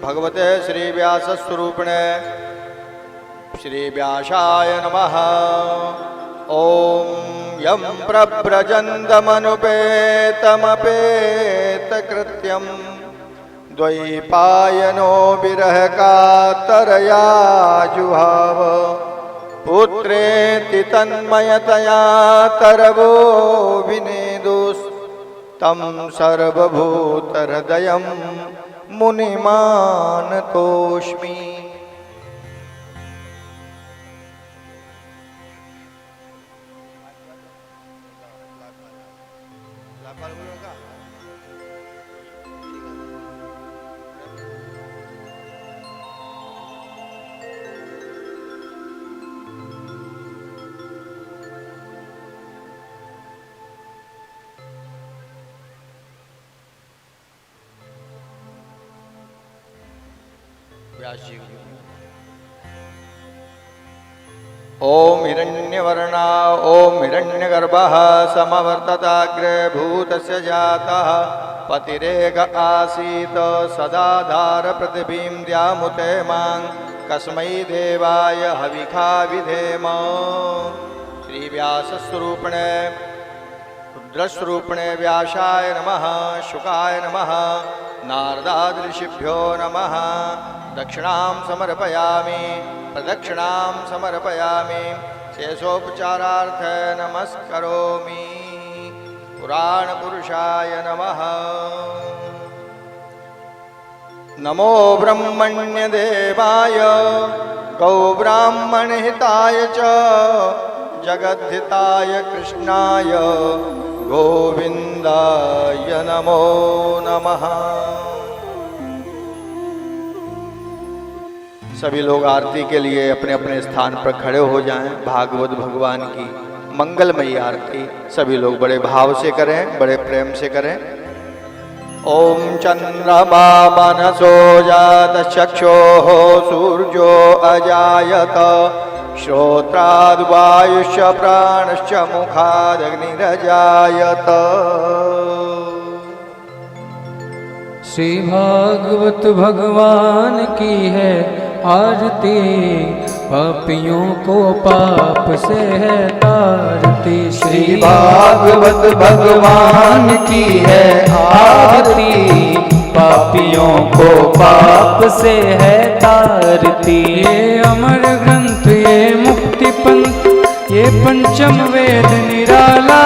भगवते श्री व्यासस्वरूपिणे श्री व्यासाय नमः। ओम यं प्रव्रजन्तमनुपेतमपेतकृत्यं द्वैपायनो विरहकातरया जुहाव पुत्रेति तन्मयतया तरवो विनेदुस्तं सर्वभूतहृदयं मुनिमानतोऽस्मि। ओम हिरण्यवर्णा ओम हिरण्यगर्भः समवर्तताग्रे भूतस्य जातः पतिरेक आसीत् सदाधार पृथिवीं द्यामुते मां कस्मै देवाय हविखा विधेम। श्री व्यासस्वरूपिणे रुद्रस्वरूपिणे व्यासाय नमः। शुकाय नमः। नारदादृषिभ्यो नमः। दक्षिणां समर्पयामि प्रदक्षिणां समर्पयामि शेषोपचारार्थ नमस्करोमि। पुराणपुरुषाय नमः। नमो ब्रह्मण्यदेवाय गौब्राह्मणहिताय च जगद्धिताय कृष्णाय गोविंदाय नमो नमः। सभी लोग आरती के लिए अपने अपने स्थान पर खड़े हो जाएं। भागवत भगवान की मंगलमयी आरती सभी लोग बड़े भाव से करें, बड़े प्रेम से करें। ओम चंद्रमा मनसो जात चक्षोः सूर्यो अजायत श्रोत्राद्वायुश्च प्राणश्च मुखादग्निरजायत। श्री भागवत भगवान की है आरती, पापियों को पाप से है तारती। श्री भागवत भगवान की है आरती, पापियों को पाप से है तारती। ये अमर ग्रंथ ये मुक्ति पंथ ये पंचम वेद निराला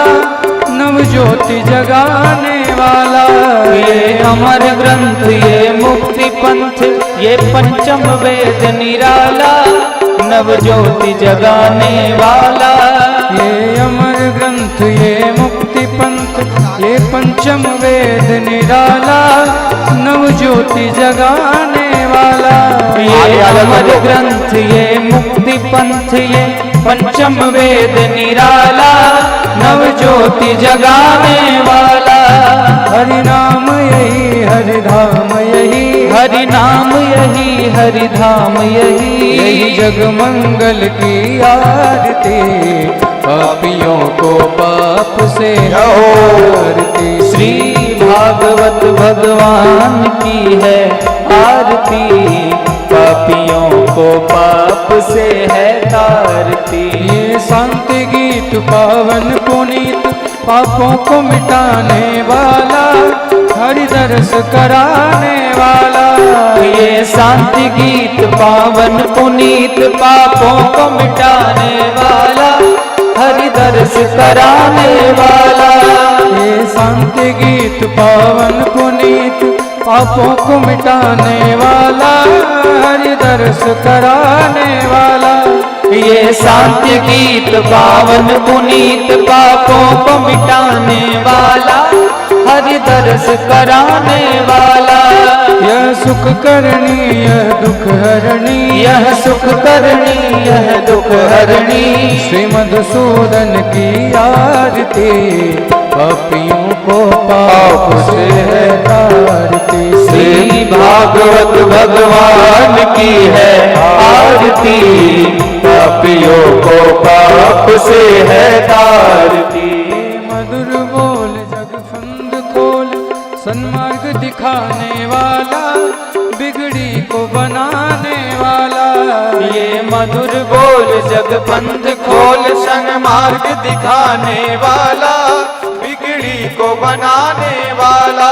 नव ज्योति जगाने वाला। ये अमर ग्रंथ ये मुक्ति पंथ ये पंचम वेद निराला नव ज्योति जगाने वाला। ये अमर ग्रंथ ये मुक्ति पंथ ये पंचम वेद निराला नव ज्योति जगाने वाला। ये अमर ग्रंथ ये मुक्ति पंथ ये पंचम वेद निराला नव ज्योति जगाने वाला। हरि नाम यही हरि धाम यही हरि नाम यही हरि धाम यही यही जग मंगल की आरती, पापियों को पाप से आरती। श्री भागवत भगवान की है आरती, पापियों को पाप से है तारती। ये शांति गीत पावन पुनीत पापों को मिटाने वाला हरि दर्श कराने वाला। ये शांति गीत पावन पुनीत पापों को मिटाने वाला हरि दर्श कराने वाला। ये शांति गीत पावन पुनीत पापों को मिटाने वाला हरि दर्श कराने वाला। ये शांति गीत पावन पुनीत पापों को मिटाने वाला हरि दर्श कराने वाला। यह सुख करनी यह दुख हरणी यह सुख करनी यह दुख हरणी। श्री मधुसूदन की आरती, पापियों को पाप से है तारती। श्री भागवत भगवान की है आरती, पापियों को पाप से है तारती। मधुर बोल जग फंद खोल सन्मार्ग दिखाने वाला बिगड़ी को बनाने वाला। ये मधुर बोल जगबंध खोल सन्मार्ग दिखाने वाला, बिगड़ी को बनाने वाला।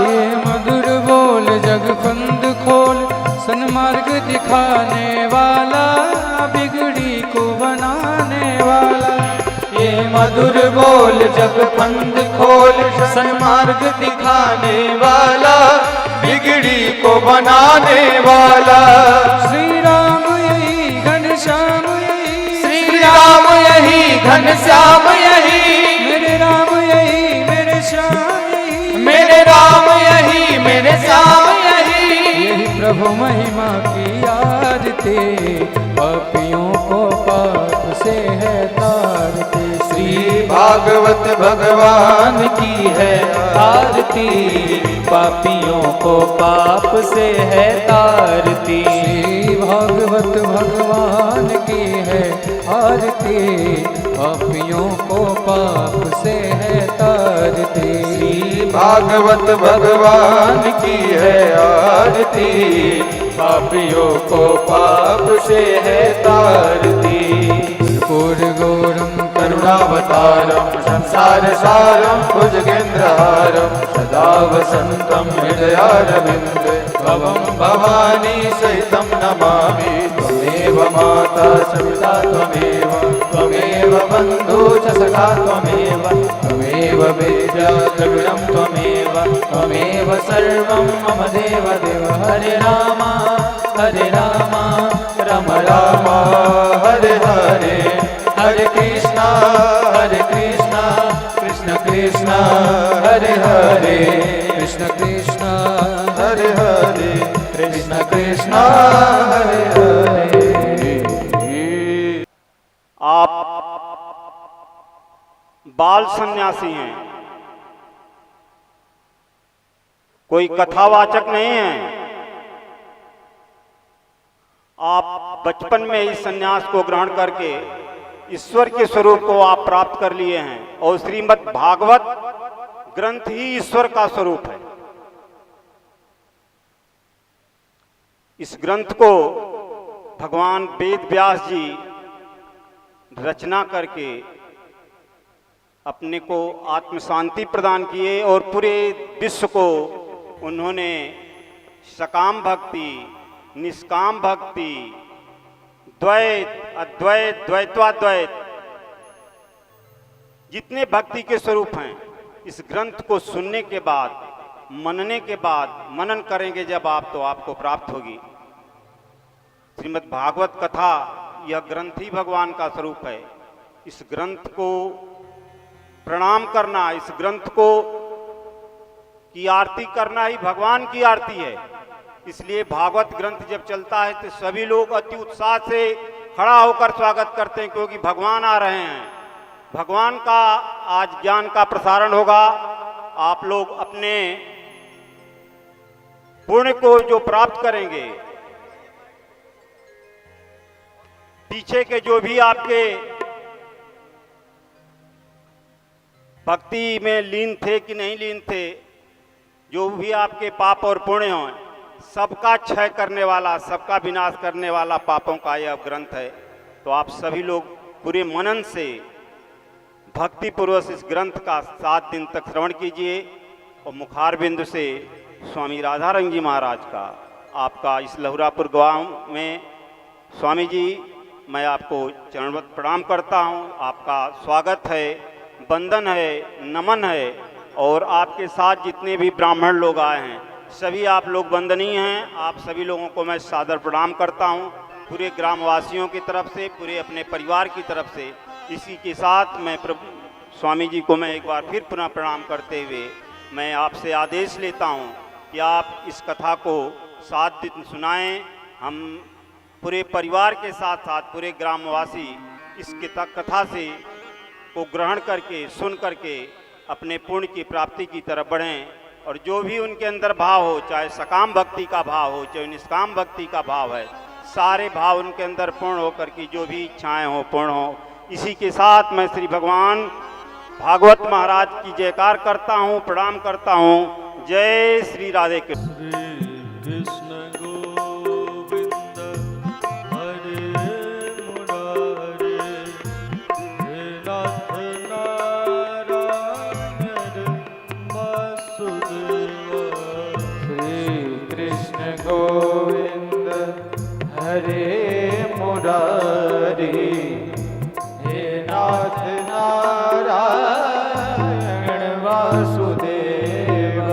ये मधुर बोल जगबंध खोल सन्मार्ग दिखाने वाला, बिगड़ी को बनाने वाला। ये मधुर बोल जगबंध खोल सन्मार्ग दिखाने वाला, बिगड़ी को बनाने वाला। श्री राम यही घनश्याम यही, श्री राम यही घनश्याम यही, मेरे राम यही मेरे श्याम यही, मेरे राम यही मेरे श्याम यही। यही प्रभु महिमा की आरती, पापियों को पाप से है तारती। श्री भागवत भगवान की है आरती, पापियों को पाप से है तारती। श्री भागवत भगवान की है आरती, पापियों को पाप से है तारती। श्री भागवत भगवान की है आरती, पापियों को पाप से है तारती। कर्पूर गौरम करुणावतारम संसार सारम भुजगेन्द्रहारम सदा वसंतम हृदयारविंदे भवं भवानी सहितं नमामि। त्वमेव माता सविता त्वमेव, त्वमेव बन्धु च सखा त्वमेव, त्वमेव वेद्या द्रविणं त्वमेव, त्वमेव सर्वं मम देव देव। हरे राम राम राम हरे हरे, हरे कृष्णा कृष्ण कृष्ण हरे हरे, कृष्ण कृष्ण हरे हरे, कृष्ण कृष्ण हरे हरे। आप बाल सन्यासी हैं, कोई कथावाचक नहीं है। आप बचपन में ही सन्यास को ग्रहण करके ईश्वर के स्वरूप को आप प्राप्त कर लिए हैं, और श्रीमद् भागवत ग्रंथ ही ईश्वर का स्वरूप है। इस ग्रंथ को भगवान वेद व्यास जी रचना करके अपने को आत्म शांति प्रदान किए, और पूरे विश्व को उन्होंने सकाम भक्ति, निष्काम भक्ति, द्वैत, अद्वैत, द्वैत्वाद्वैत, जितने भक्ति के स्वरूप हैं, इस ग्रंथ को सुनने के बाद, मनने के बाद, मनन करेंगे जब आप, तो आपको प्राप्त होगी। श्रीमद् भागवत कथा यह ग्रंथ ही भगवान का स्वरूप है। इस ग्रंथ को प्रणाम करना, इस ग्रंथ को की आरती करना ही भगवान की आरती है। इसलिए भागवत ग्रंथ जब चलता है तो सभी लोग अति उत्साह से खड़ा होकर स्वागत करते हैं, क्योंकि भगवान आ रहे हैं। भगवान का आज ज्ञान का प्रसारण होगा। आप लोग अपने पुण्य को जो प्राप्त करेंगे, पीछे के जो भी आपके भक्ति में लीन थे कि नहीं लीन थे, जो भी आपके पाप और पुण्य हों, सबका क्षय करने वाला, सबका विनाश करने वाला पापों का यह ग्रंथ है। तो आप सभी लोग पूरे मनन से भक्ति पूर्वक इस ग्रंथ का 7 दिन तक श्रवण कीजिए, और मुखारबिंद से स्वामी राधारंग जी महाराज का, आपका इस लहुरापुर गांव में स्वामी जी, मैं आपको चरणवत प्रणाम करता हूं। आपका स्वागत है, वंदन है, नमन है, और आपके साथ जितने भी ब्राह्मण लोग आए हैं सभी आप लोग वंदनीय हैं। आप सभी लोगों को मैं सादर प्रणाम करता हूं, पूरे ग्रामवासियों की तरफ से, पूरे अपने परिवार की तरफ से। इसी के साथ मैं प्रभु स्वामी जी को मैं एक बार फिर पुनः प्रणाम करते हुए मैं आपसे आदेश लेता हूं कि आप इस कथा को 7 दिन सुनाएं। हम पूरे परिवार के साथ साथ पूरे ग्रामवासी इस कथा से को ग्रहण करके, सुन करके अपने पुण्य की प्राप्ति की तरफ बढ़ें, और जो भी उनके अंदर भाव हो, चाहे सकाम भक्ति का भाव हो, चाहे निष्काम भक्ति का भाव है, सारे भाव उनके अंदर पूर्ण होकर की जो भी इच्छाएं हो पूर्ण हो। इसी के साथ मैं श्री भगवान भागवत महाराज की जयकार करता हूँ, प्रणाम करता हूँ। जय श्री राधे कृष्ण। कृष्ण गोविंद हरे मुरारे हे नाथ नारायण वासुदेव श्री कृष्ण गोविंद हरे मुरारी हे नाथ नारायण वासुदेव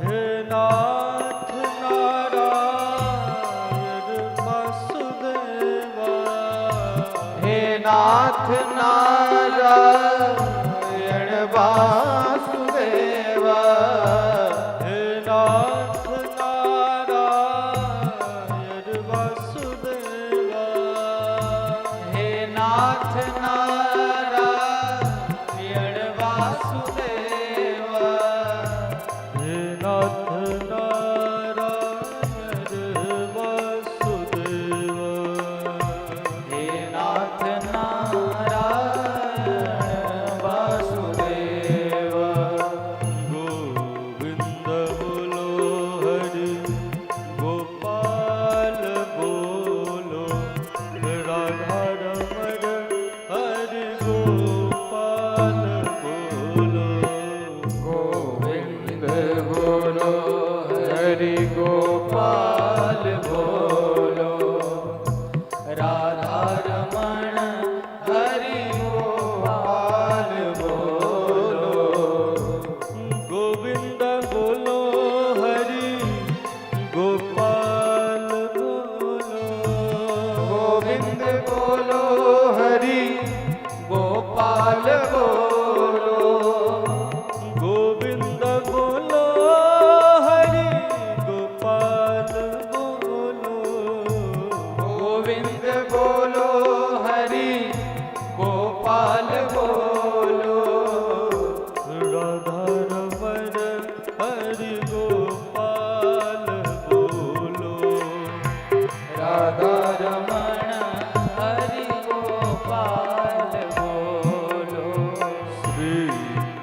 हे नाथ नारायण वासुदेव हे नाथ नारायण वासुदेव हे नाथ नारायण वासुदेव हे नाथ नारायण वासुदेव हे नाथ नारायण वासुदेव हे नाथ नारायण वासुदेव गोविंद बोलो हरि गोपाल बोलो राधा रमण हरि गोपाल बोलो गोविंद बोलो हरि गोपाल बोलो राधा रमण हरि गोपाल बोलो गोविंद बोलो हरि गोपाल बोलो गोविंद बोलो हरि गोपाल बोलो गोविंद बोलो हरि गोपाल बोलो गोविंद बोलो हरि गोपाल बोलो राधा रमण हरि गोपाल बोलो राधा रमण हरि गोपाल बोलो श्री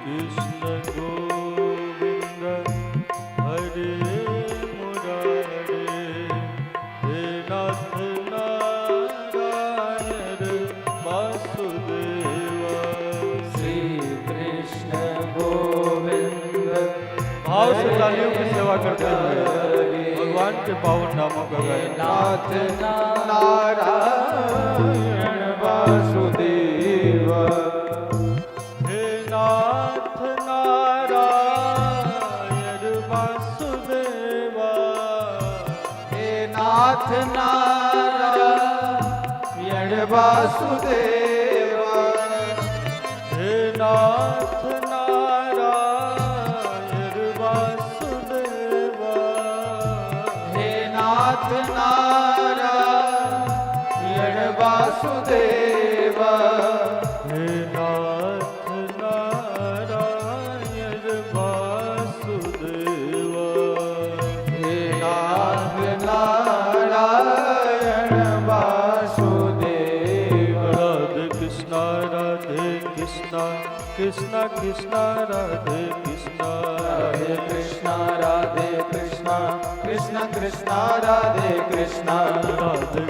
कृष्ण गोविंद हरे मुरारे हे नाथ नारायण वासुदेव श्री कृष्ण गोविंद भाव से तालियों की सेवा करते हुए भगवान के पावन नामों का गायन नाथ नारायण वासुदेव हे नाथ नारायण वासुदेव हे नाथ नारायण वासुदेव हे नाथ नारायण वासुदेव हे नाथ नारायण वासुदेव हे नाथ नारायण वासुदेव हे नाथ नारायण वासुदेव राधे कृष्णा कृष्णा कृष्णा राधे कृष्णा राधे कृष्णा राधे कृष्णा कृष्ण कृष्णा राधे कृष्णा राधे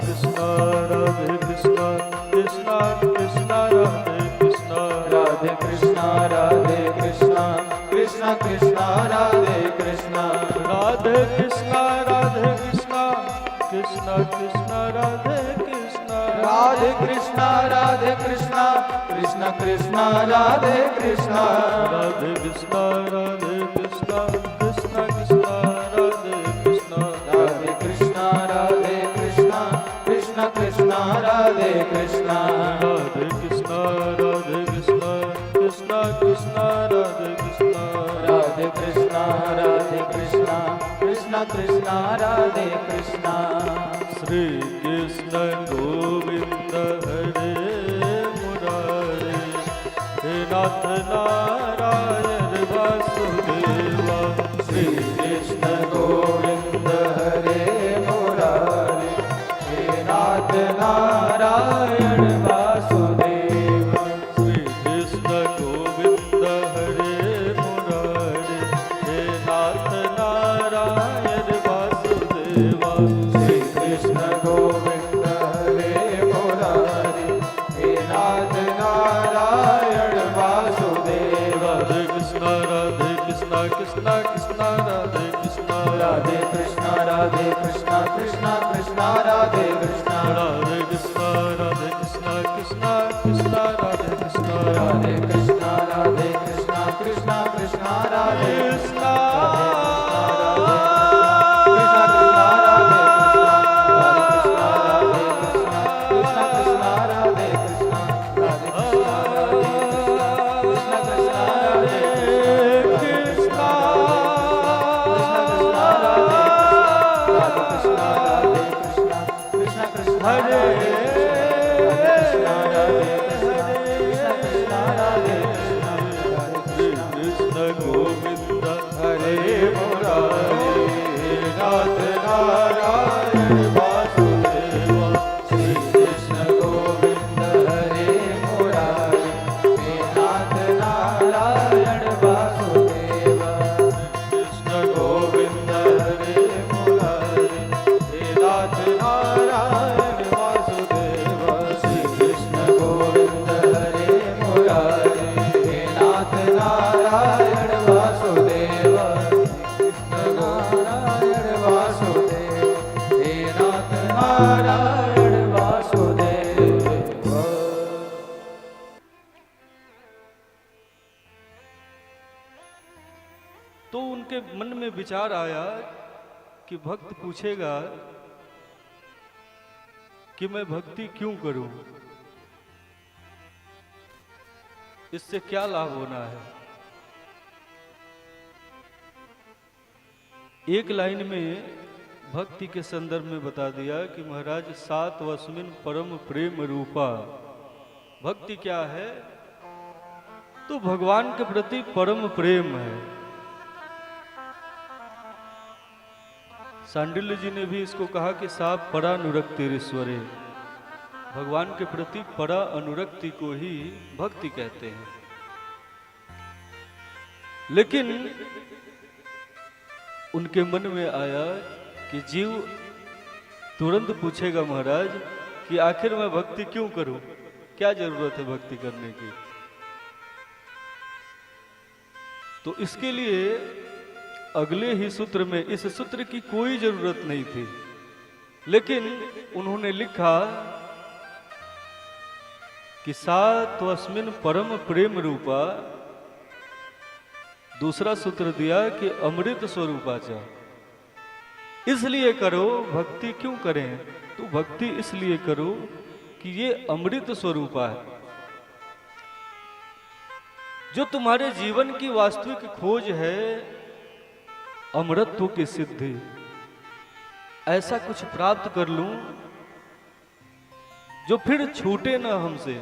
कृष्णा कृष्णा कृष्णा राधे कृष्णा राधे कृष्णा राधे कृष्णा कृष्ण कृष्णा राधे कृष्णा राधे कृष्णा कृष्णा कृष्णा राधे कृष्णा राधे कृष्णा राधे कृष्णा कृष्ण कृष्णा राधे कृष्णा राधे कृष्णा कृष्णा कृष्णा राधे कृष्णा राधे कृष्णा राधे कृष्णा कृष्ण कृष्णा राधे कृष्णा राधे कृष्णा कृष्णा कृष्णा राधे कृष्णा राधे कृष्णा राधे कृष्णा कृष्ण कृष्णा राधे कृष्णा श्री कृष्ण गोविंद हरे मुरारे हे नाथ नारायण वासुदेव श्री कृष्ण गोविंद हरे मुरारे हे नाथ नारायण वासुदेव श्री कृष्ण गोविंद हरे मुरारे हे नाथ नारायण कृष्णा कृष्णा राधे कृष्णा राधे कृष्णा राधे कृष्णा कृष्णा कृष्णा राधे कृष्णा राधे कृष्णा राधे कृष्णा कृष्णा कृष्णा राधे कृष्णा राधे कृष्णा राधे कृष्णा कृष्णा कृष्णा राधे कृष्णा कृष्ण गोविंद हरे मुरारी नाथ नारायण वासुदेव श्री कृष्ण गोविंद हरे मुरारी हे नाथ नारायण वासुदेव कृष्ण गोविंद हरे मुरारी हे नाथ नारायण वासुदेव श्री कृष्ण गोविंद हरे मुरारी हे नाथ नारायण वासुदेव कृष्ण नारायण वासुदेव हे नाथ नारायण वासुदेव। तो उनके मन में विचार आया कि भक्त पूछेगा कि मैं भक्ति क्यों करूं, इससे क्या लाभ होना है। एक लाइन में भक्ति के संदर्भ में बता दिया कि महाराज सात वस्मिन परम प्रेम रूपा। भक्ति क्या है? तो भगवान के प्रति परम प्रेम है। सांडिल्य जी ने भी इसको कहा कि सा परानुरक्तिरीश्वरे, भगवान के प्रति परा अनुरक्ति को ही भक्ति कहते हैं। लेकिन उनके मन में आया कि जीव तुरंत पूछेगा महाराज कि आखिर मैं भक्ति क्यों करूं, क्या जरूरत है भक्ति करने की। तो इसके लिए अगले ही सूत्र में, इस सूत्र की कोई जरूरत नहीं थी, लेकिन उन्होंने लिखा कि सा त्वस्मिन् परम प्रेम रूपा। दूसरा सूत्र दिया कि अमृत स्वरूपाचा। इसलिए करो, भक्ति क्यों करें? तो भक्ति इसलिए करो कि ये अमृत स्वरूपा है। जो तुम्हारे जीवन की वास्तविक खोज है, अमरत्व की सिद्धि, ऐसा कुछ प्राप्त कर लूं जो फिर छूटे ना हमसे।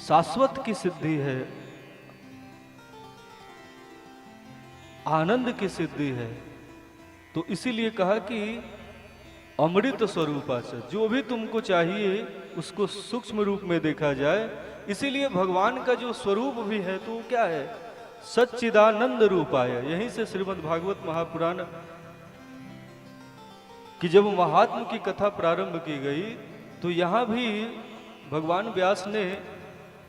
शाश्वत की सिद्धि है, आनंद की सिद्धि है। तो इसीलिए कहा कि अमृत स्वरूपाचा, जो भी तुमको चाहिए उसको सूक्ष्म रूप में देखा जाए। इसीलिए भगवान का जो स्वरूप भी है तो वो क्या है? सच्चिदानंद रूपाय। यहीं से श्रीमद् भागवत महापुराण कि जब महात्म की कथा प्रारंभ की गई तो यहाँ भी भगवान व्यास ने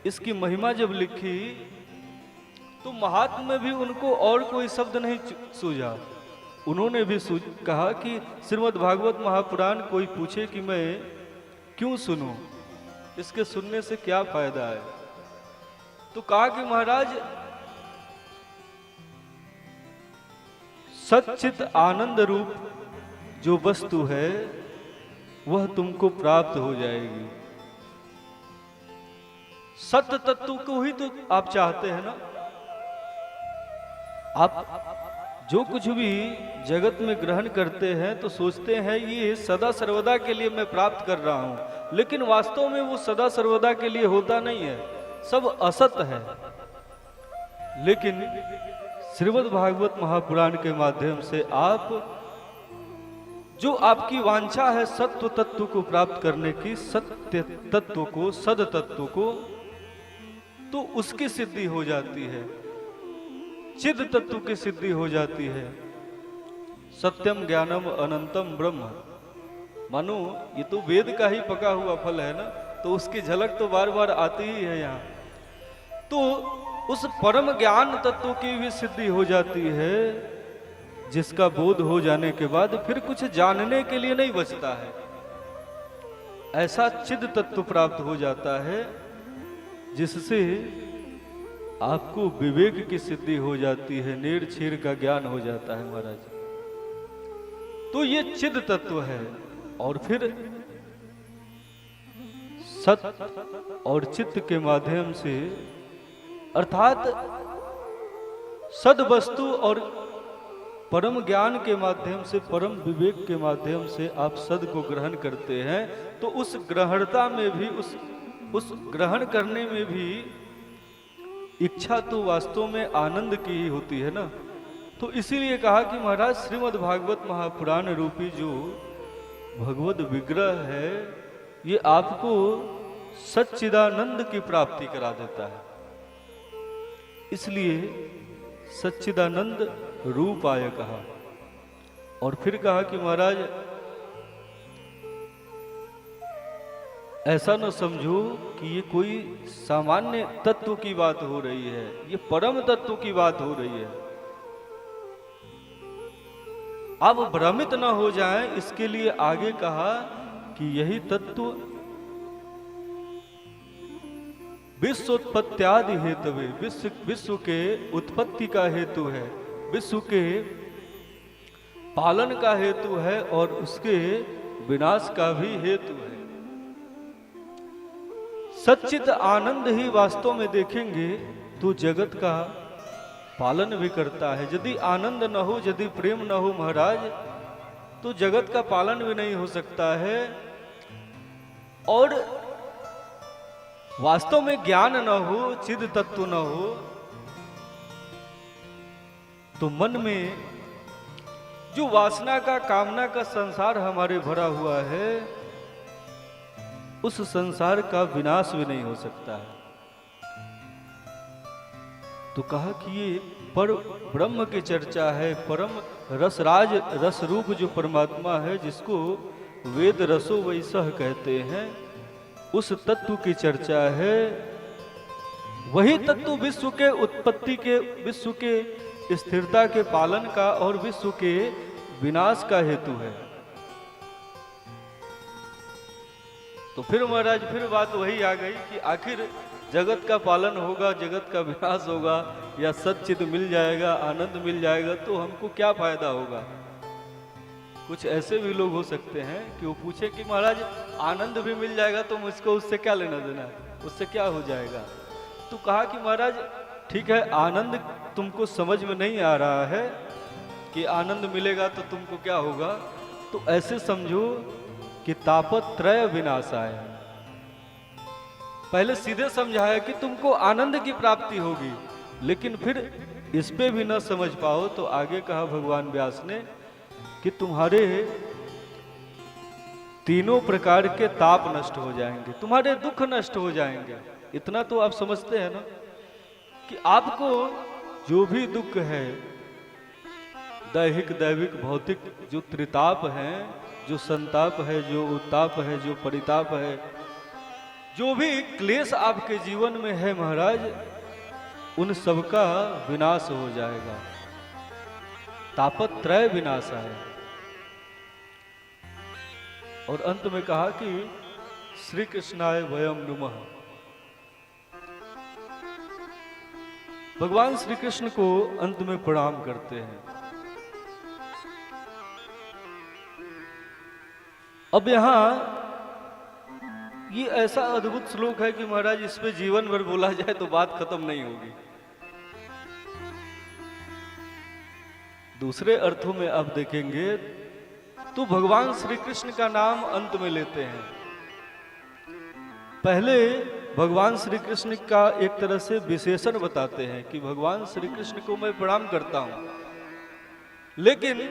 इसकी महिमा जब लिखी तो महात्म में भी उनको और कोई शब्द नहीं सूझा। उन्होंने भी कहा कि श्रीमद् भागवत महापुराण कोई पूछे कि मैं क्यों सुनूं, इसके सुनने से क्या फायदा है। तो कहा कि महाराज सच्चित आनंद रूप जो वस्तु है वह तुमको प्राप्त हो जाएगी। सत्य तत्व को ही तो आप चाहते हैं ना। आप जो कुछ भी जगत में ग्रहण करते हैं तो सोचते हैं ये सदा सर्वदा के लिए मैं प्राप्त कर रहा हूं, लेकिन वास्तव में वो सदा सर्वदा के लिए होता नहीं है, सब असत है। लेकिन श्रीमद् भागवत महापुराण के माध्यम से आप जो आपकी वांछा है सत्व तत्व को प्राप्त करने की, सत्य तत्व को, सद तत्व को, तो उसकी सिद्धि हो जाती है, चिद तत्व की सिद्धि हो जाती है। सत्यम ज्ञानम अनंतम ब्रह्म। मानो ये तो वेद का ही पका हुआ फल है ना, तो उसकी झलक तो बार बार आती ही है यहाँ। तो उस परम ज्ञान तत्व की भी सिद्धि हो जाती है, जिसका बोध हो जाने के बाद फिर कुछ जानने के लिए नहीं बचता है। ऐसा चिद तत्व प्राप्त हो जाता है जिससे आपको विवेक की सिद्धि हो जाती है, नेर छीर का ज्ञान हो जाता है महाराज। तो ये चिद तत्व है। और फिर सत और चित्त के माध्यम से, अर्थात सद वस्तु और परम ज्ञान के माध्यम से, परम विवेक के माध्यम से आप सद को ग्रहण करते हैं, तो उस ग्रहणता में भी, उस ग्रहण करने में भी इच्छा तो वास्तव में आनंद की ही होती है ना। तो इसीलिए कहा कि महाराज श्रीमद् भागवत महापुराण रूपी जो भगवत विग्रह है, ये आपको सच्चिदानंद की प्राप्ति करा देता है। इसलिए सच्चिदानंद रूपाय कहा। और फिर कहा कि महाराज ऐसा न समझो कि ये कोई सामान्य तत्व की बात हो रही है, ये परम तत्व की बात हो रही है। अब भ्रमित न हो जाएं, इसके लिए आगे कहा कि यही तत्व विश्वोत्पत्त्यादि हेतुवे, विश्व के उत्पत्ति का हेतु है, विश्व के पालन का हेतु है और उसके विनाश का भी हेतु है। सच्चित आनंद ही वास्तव में देखेंगे तो जगत का पालन भी करता है। यदि आनंद न हो, यदि प्रेम न हो महाराज, तो जगत का पालन भी नहीं हो सकता है। और वास्तव में ज्ञान न हो, चिद तत्व न हो, तो मन में जो वासना का, कामना का संसार हमारे भरा हुआ है, उस संसार का विनाश भी नहीं हो सकता है। तो कहा कि ये पर ब्रह्म की चर्चा है, परम रसराज रस रूप जो परमात्मा है, जिसको वेद रसो वैसह कहते हैं, उस तत्व की चर्चा है। वही तत्व विश्व के उत्पत्ति के, विश्व के स्थिरता के पालन का और विश्व के विनाश का हेतु है। तो फिर महाराज फिर बात वही आ गई कि आखिर जगत का पालन होगा, जगत का विनाश होगा, या सच्चित मिल जाएगा, आनंद मिल जाएगा, तो हमको क्या फायदा होगा। कुछ ऐसे भी लोग हो सकते हैं कि वो पूछे कि महाराज आनंद भी मिल जाएगा तो मुझको उससे क्या लेना देना है, उससे क्या हो जाएगा। तो कहा कि महाराज ठीक है, आनंद तुमको समझ में नहीं आ रहा है कि आनंद मिलेगा तो तुमको क्या होगा, तो ऐसे समझो कि तापत्रय विनाशाय। पहले सीधे समझाया कि तुमको आनंद की प्राप्ति होगी, लेकिन फिर इस पे भी न समझ पाओ तो आगे कहा भगवान व्यास ने कि तुम्हारे तीनों प्रकार के ताप नष्ट हो जाएंगे, तुम्हारे दुख नष्ट हो जाएंगे। इतना तो आप समझते हैं ना कि आपको जो भी दुख है, दैहिक दैविक भौतिक जो त्रिताप है, जो संताप है, जो उत्ताप है, जो परिताप है, जो भी क्लेश आपके जीवन में है महाराज, उन सब का विनाश हो जाएगा। तापत्रय विनाश है। और अंत में कहा कि श्री कृष्णाय वयम नुमः। भगवान श्री कृष्ण को अंत में प्रणाम करते हैं। अब यहां ये ऐसा अद्भुत श्लोक है कि महाराज इस पे जीवन भर बोला जाए तो बात खत्म नहीं होगी। दूसरे अर्थों में आप देखेंगे तो भगवान श्री कृष्ण का नाम अंत में लेते हैं। पहले भगवान श्री कृष्ण का एक तरह से विशेषण बताते हैं कि भगवान श्री कृष्ण को मैं प्रणाम करता हूं, लेकिन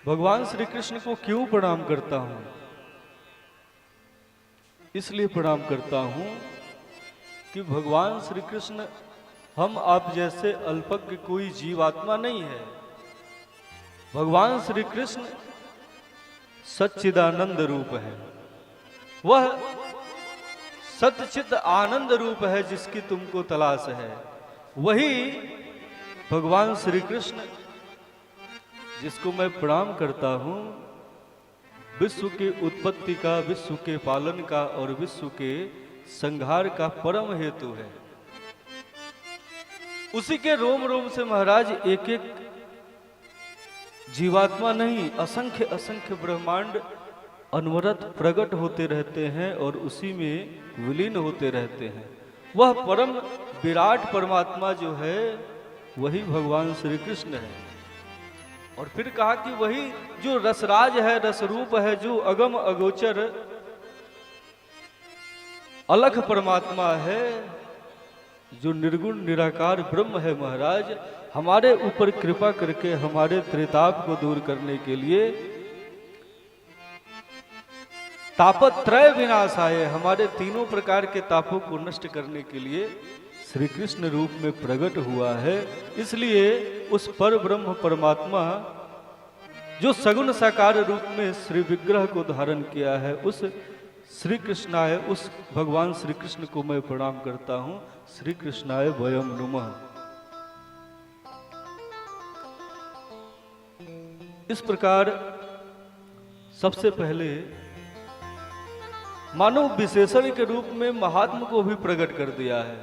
भगवान श्री कृष्ण को क्यों प्रणाम करता हूं? इसलिए प्रणाम करता हूं कि भगवान श्री कृष्ण हम आप जैसे अल्पज्ञ कोई जीवात्मा नहीं है। भगवान श्री कृष्ण सच्चिदानंद रूप है। वह सतचित आनंद रूप है जिसकी तुमको तलाश है, वही भगवान श्री कृष्ण जिसको मैं प्रणाम करता हूं, विश्व की उत्पत्ति का, विश्व के पालन का और विश्व के संहार का परम हेतु है। उसी के रोम रोम से महाराज एक एक जीवात्मा नहीं, असंख्य असंख्य ब्रह्मांड अनवरत प्रकट होते रहते हैं और उसी में विलीन होते रहते हैं। वह परम विराट परमात्मा जो है वही भगवान श्री कृष्ण है। और फिर कहा कि वही जो रसराज है, रसरूप है, जो अगम अगोचर अलख परमात्मा है, जो निर्गुण निराकार ब्रह्म है महाराज, हमारे ऊपर कृपा करके हमारे त्रिताप को दूर करने के लिए तापत्रय विनाश आए, हमारे तीनों प्रकार के तापों को नष्ट करने के लिए श्री कृष्ण रूप में प्रकट हुआ है। इसलिए उस पर ब्रह्म परमात्मा जो सगुण साकार रूप में श्री विग्रह को धारण किया है, उस श्री कृष्णाय, उस भगवान श्री कृष्ण को मैं प्रणाम करता हूं। श्री कृष्णाय वयम नमः। इस प्रकार सबसे पहले मानव विशेषण के रूप में महात्मा को भी प्रकट कर दिया है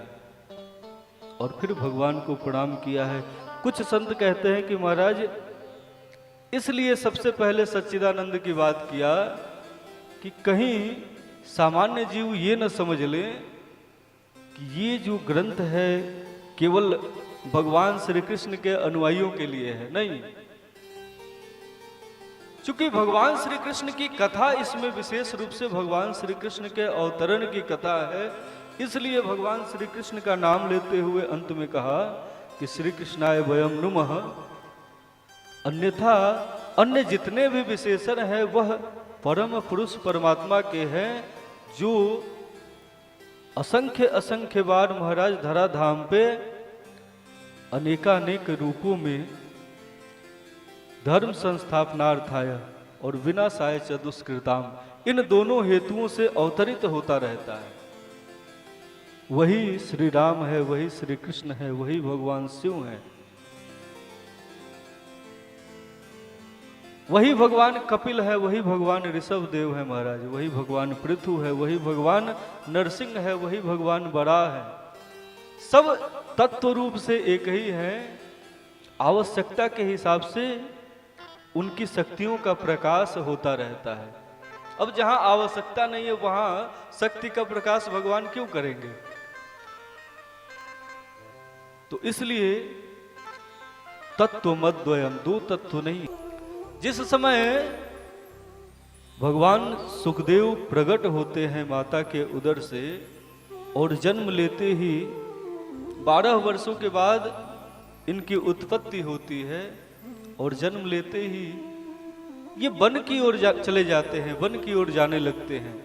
और फिर भगवान को प्रणाम किया है। कुछ संत कहते हैं कि महाराज इसलिए सबसे पहले सच्चिदानंद की बात किया कि कहीं सामान्य जीव ये न समझ ले कि ये जो ग्रंथ है केवल भगवान श्री कृष्ण के अनुयायियों के लिए है। नहीं, चूंकि भगवान श्री कृष्ण की कथा इसमें विशेष रूप से भगवान श्री कृष्ण के अवतरण की कथा है, इसलिए भगवान श्री कृष्ण का नाम लेते हुए अंत में कहा कि श्री कृष्णाय वयम नमः। अन्यथा अन्य जितने भी विशेषण हैं वह परम पुरुष परमात्मा के हैं, जो असंख्य असंख्य बार महाराज धराधाम पे अनेकानेक रूपों में धर्म संस्थापनार्थाय और विनाशाय च दुष्कृताम, इन दोनों हेतुओं से अवतरित होता रहता है। वही श्री राम है, वही श्री कृष्ण है, वही भगवान शिव है, वही भगवान कपिल है, वही भगवान ऋषभ देव है महाराज, वही भगवान पृथु है, वही भगवान नरसिंह है, वही भगवान बराह है। सब तत्व रूप से एक ही है। आवश्यकता के हिसाब से उनकी शक्तियों का प्रकाश होता रहता है। अब जहां आवश्यकता नहीं है वहां शक्ति का प्रकाश भगवान क्यों करेंगे? तो इसलिए तत्व मद्वयम, दो तत्व नहीं। जिस समय भगवान सुखदेव प्रकट होते हैं माता के उदर से और जन्म लेते ही 12 वर्षों के बाद इनकी उत्पत्ति होती है और जन्म लेते ही ये वन की ओर चले जाते हैं, वन की ओर जाने लगते हैं।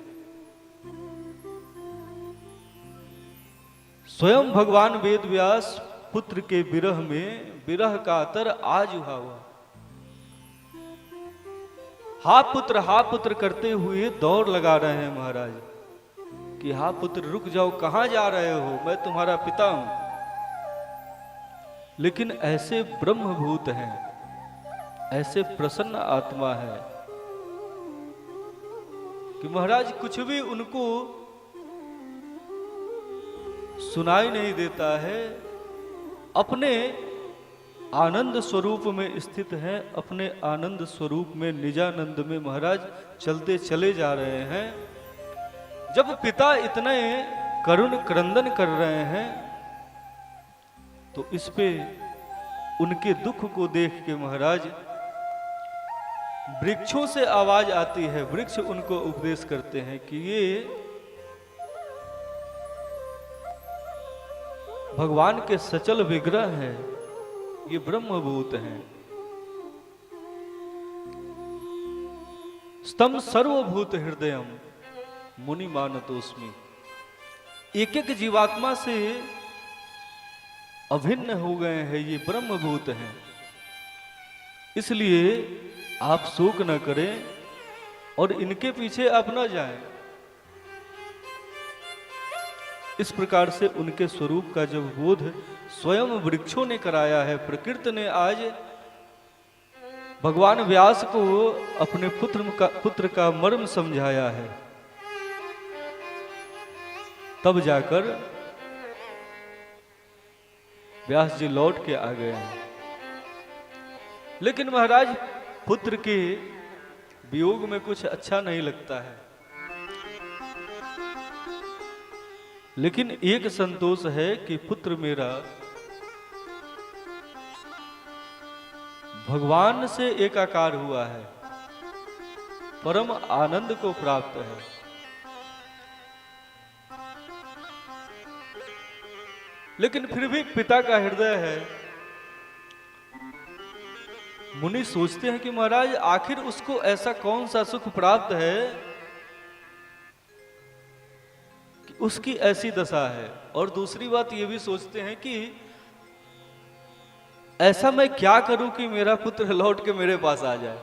स्वयं भगवान वेद व्यास पुत्र के विरह में विरह का अतर आज हुआ, हा पुत्र करते हुए दौड़ लगा रहे हैं महाराज कि हा पुत्र रुक जाओ, कहां जा रहे हो, मैं तुम्हारा पिता हूं। लेकिन ऐसे ब्रह्मभूत हैं, ऐसे प्रसन्न आत्मा है कि महाराज कुछ भी उनको सुनाई नहीं देता है, अपने आनंद स्वरूप में स्थित हैं, अपने आनंद स्वरूप में निजानंद में महाराज चलते चले जा रहे हैं। जब पिता इतने करुण क्रंदन कर रहे हैं तो इस पे उनके दुख को देख के महाराज वृक्षों से आवाज आती है। वृक्ष उनको उपदेश करते हैं कि ये भगवान के सचल विग्रह हैं, ये ब्रह्मभूत हैं। स्तम सर्वभूत हृदयम मुनि मानतोस्मि। एक एक जीवात्मा से अभिन्न हो गए हैं, ये ब्रह्मभूत हैं। इसलिए आप शोक न करें और इनके पीछे आप न जाएं। इस प्रकार से उनके स्वरूप का जब बोध स्वयं वृक्षों ने कराया है, प्रकृति ने आज भगवान व्यास को अपने पुत्र का मर्म समझाया है, तब जाकर व्यास जी लौट के आ गए हैं। लेकिन महाराज पुत्र के वियोग में कुछ अच्छा नहीं लगता है, लेकिन एक संतोष है कि पुत्र मेरा भगवान से एकाकार हुआ है, परम आनंद को प्राप्त है। लेकिन फिर भी पिता का हृदय है। मुनि सोचते हैं कि महाराज आखिर उसको ऐसा कौन सा सुख प्राप्त है कि उसकी ऐसी दशा है। और दूसरी बात ये भी सोचते हैं कि ऐसा मैं क्या करूं कि मेरा पुत्र लौट के मेरे पास आ जाए।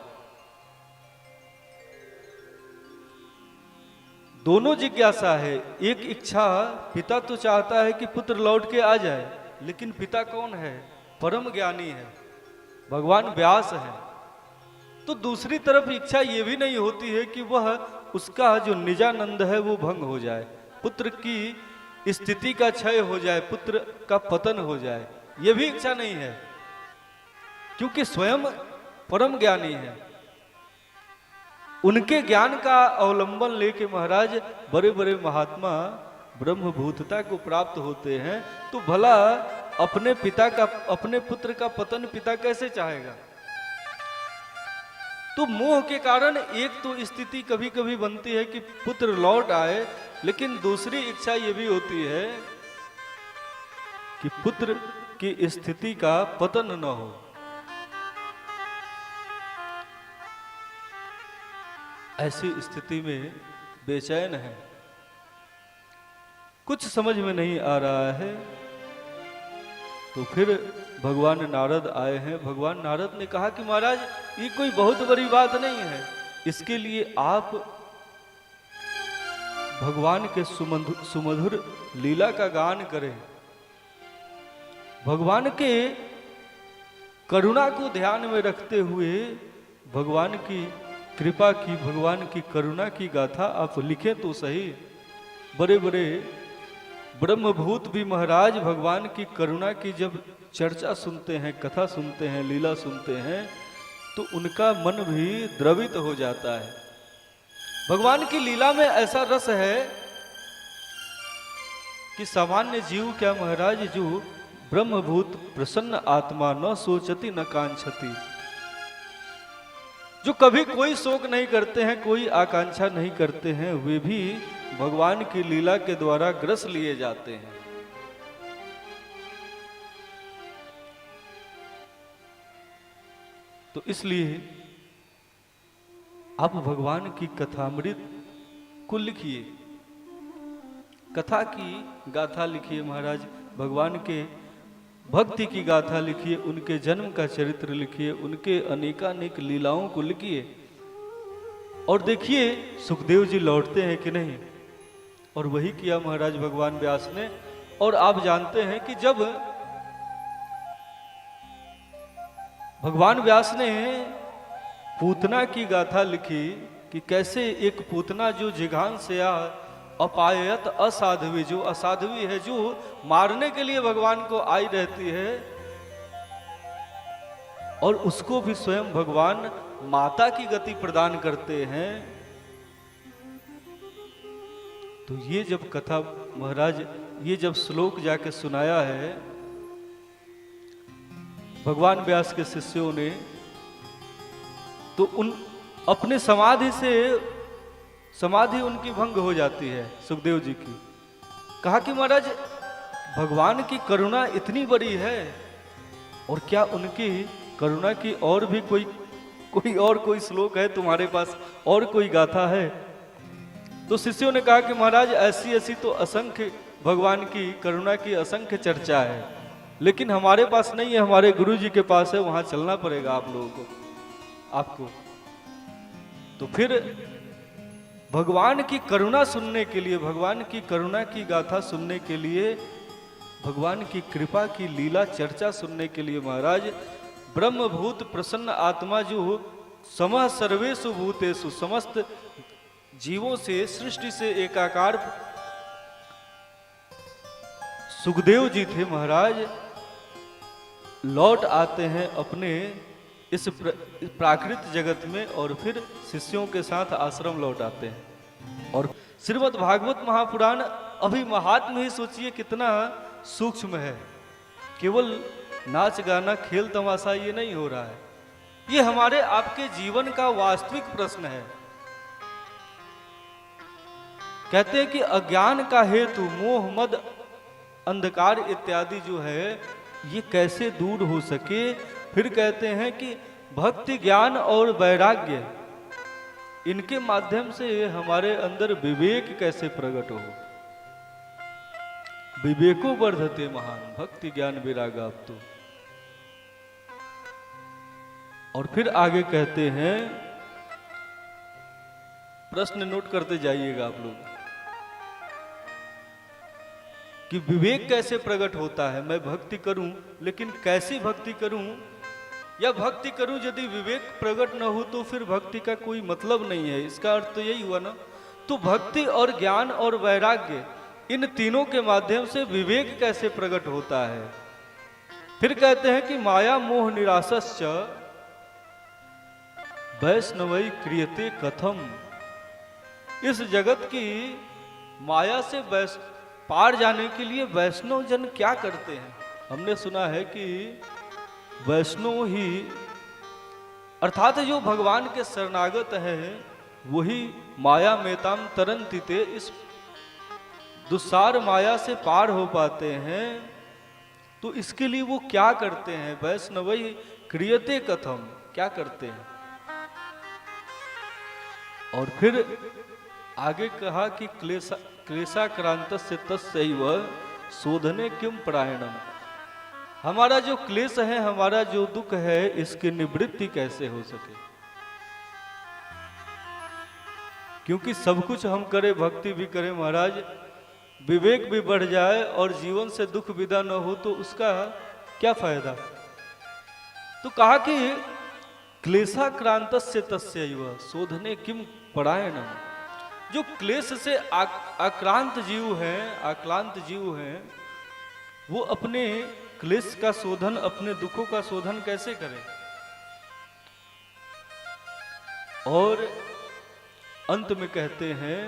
दोनों जिज्ञासा है। एक इच्छा, पिता तो चाहता है कि पुत्र लौट के आ जाए, लेकिन पिता कौन है? परम ज्ञानी है, भगवान व्यास है। तो दूसरी तरफ इच्छा ये भी नहीं होती है कि वह उसका जो निजानंद है वो भंग हो जाए, पुत्र की स्थिति का क्षय हो जाए, पुत्र का पतन हो जाए, ये भी इच्छा नहीं है, क्योंकि स्वयं परम ज्ञानी है। उनके ज्ञान का अवलंबन लेके महाराज बड़े बड़े महात्मा ब्रह्मभूतता को प्राप्त होते हैं। तो भला अपने पुत्र का पतन पिता कैसे चाहेगा? तो मोह के कारण एक तो स्थिति कभी कभी बनती है कि पुत्र लौट आए, लेकिन दूसरी इच्छा ये भी होती है कि पुत्र की स्थिति का पतन न हो। ऐसी स्थिति में बेचैन है, कुछ समझ में नहीं आ रहा है। तो फिर भगवान नारद आए हैं। भगवान नारद ने कहा कि महाराज ये कोई बहुत बड़ी बात नहीं है, इसके लिए आप भगवान के सुमधुर लीला का गान करें, भगवान के करुणा को ध्यान में रखते हुए भगवान की कृपा की, भगवान की करुणा की गाथा आप लिखें तो सही। बड़े बड़े ब्रह्मभूत भी महाराज भगवान की करुणा की जब चर्चा सुनते हैं, कथा सुनते हैं, लीला सुनते हैं, तो उनका मन भी द्रवित हो जाता है। भगवान की लीला में ऐसा रस है कि सामान्य जीव क्या महाराज, जो ब्रह्मभूत प्रसन्न आत्मा न सोचती न कांक्षति, जो कभी कोई शोक नहीं करते हैं, कोई आकांक्षा नहीं करते हैं, वे भी भगवान की लीला के द्वारा ग्रस लिए जाते हैं। तो इसलिए आप भगवान की कथामृत को लिखिए, कथा की गाथा लिखिए महाराज, भगवान के भक्ति की गाथा लिखिए, उनके जन्म का चरित्र लिखिए, उनके अनेकानेक लीलाओं को लिखिए, और देखिए सुखदेव जी लौटते हैं कि नहीं। और वही किया महाराज भगवान व्यास ने। और आप जानते हैं कि जब भगवान व्यास ने पूतना की गाथा लिखी कि कैसे एक पूतना जो जिघान से अपायत असाध्वी, जो असाध्वी है, जो मारने के लिए भगवान को आई रहती है, और उसको भी स्वयं भगवान माता की गति प्रदान करते हैं। तो ये जब कथा महाराज, ये जब श्लोक जाके सुनाया है भगवान व्यास के शिष्यों ने, तो उन अपने समाधि उनकी भंग हो जाती है सुखदेव जी की। कहा कि महाराज भगवान की करुणा इतनी बड़ी है, और क्या उनकी करुणा की और भी कोई श्लोक है तुम्हारे पास, और कोई गाथा है? तो शिष्यों ने कहा कि महाराज ऐसी तो असंख्य भगवान की करुणा की असंख्य चर्चा है, लेकिन हमारे पास नहीं है, हमारे गुरु जी के पास है, वहां चलना पड़ेगा आप लोगों को, आपको। तो फिर भगवान की करुणा सुनने के लिए, भगवान की करुणा की गाथा सुनने के लिए, भगवान की कृपा की लीला चर्चा सुनने के लिए महाराज ब्रह्मभूत प्रसन्न आत्मा जो समः सर्वेषु भूतेषु, समस्त जीवों से, सृष्टि से एकाकार सुखदेव जी थे महाराज, लौट आते हैं अपने इस प्राकृत जगत में और फिर शिष्यों के साथ आश्रम लौट आते हैं। और श्रीमद् भागवत महापुराण अभी महात्म ही सोचिए कितना सूक्ष्म है। केवल नाच गाना खेल तमाशा ये नहीं हो रहा है, ये हमारे आपके जीवन का वास्तविक प्रश्न है। कहते हैं कि अज्ञान का हेतु मोह मद अंधकार इत्यादि जो है ये कैसे दूर हो सके। फिर कहते हैं कि भक्ति ज्ञान और वैराग्य, इनके माध्यम से हमारे अंदर विवेक कैसे प्रकट हो। विवेको वर्धते महान, भक्ति ज्ञान वैराग्य तो। और फिर आगे कहते हैं, प्रश्न नोट करते जाइएगा आप लोग, कि विवेक कैसे प्रकट होता है। मैं भक्ति करूं लेकिन कैसी भक्ति करूं, या भक्ति करूं यदि विवेक प्रकट न हो तो फिर भक्ति का कोई मतलब नहीं है। इसका अर्थ तो यही हुआ ना। तो भक्ति और ज्ञान और वैराग्य, इन तीनों के माध्यम से विवेक कैसे प्रकट होता है। फिर कहते हैं कि माया मोह निरासश्च वैष्णवई क्रियते कथम। इस जगत की माया से पार जाने के लिए वैष्णव जन क्या करते हैं। हमने सुना है कि वैष्णव ही अर्थात जो भगवान के शरणागत है वही माया मेताम तरंतिते, इस दुस्सार माया से पार हो पाते हैं। तो इसके लिए वो क्या करते हैं। वैष्णवई क्रियते कथम, क्या करते हैं। और फिर आगे कहा कि क्लेशाक्रांतस्य तस्यैव शोधने किम परायणम। हमारा जो क्लेश है, हमारा जो दुख है, इसकी निवृत्ति कैसे हो सके। क्योंकि सब कुछ हम करें, भक्ति भी करें महाराज, विवेक भी बढ़ जाए और जीवन से दुख विदा न हो तो उसका क्या फायदा। तो कहा कि क्लेशाक्रांतस्य तस्यैव शोधने किम परायणम। जो क्लेश से आक्रांत जीव हैं, वो अपने क्लेश का शोधन, अपने दुखों का शोधन कैसे करें। और अंत में कहते हैं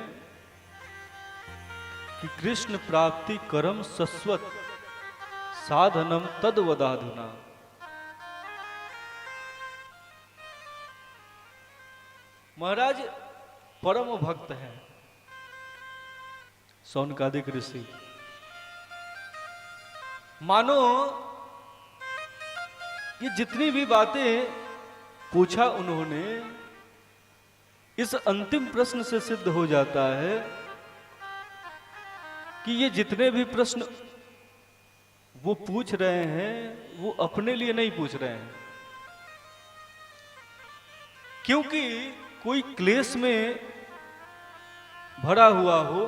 कि कृष्ण प्राप्ति करम शश्वत साधनम तद्वदाधुना। महाराज परम भक्त है शौनकादिक ऋषि। मानो ये जितनी भी बातें पूछा उन्होंने, इस अंतिम प्रश्न से सिद्ध हो जाता है कि ये जितने भी प्रश्न वो पूछ रहे हैं वो अपने लिए नहीं पूछ रहे हैं। क्योंकि कोई क्लेश में भरा हुआ हो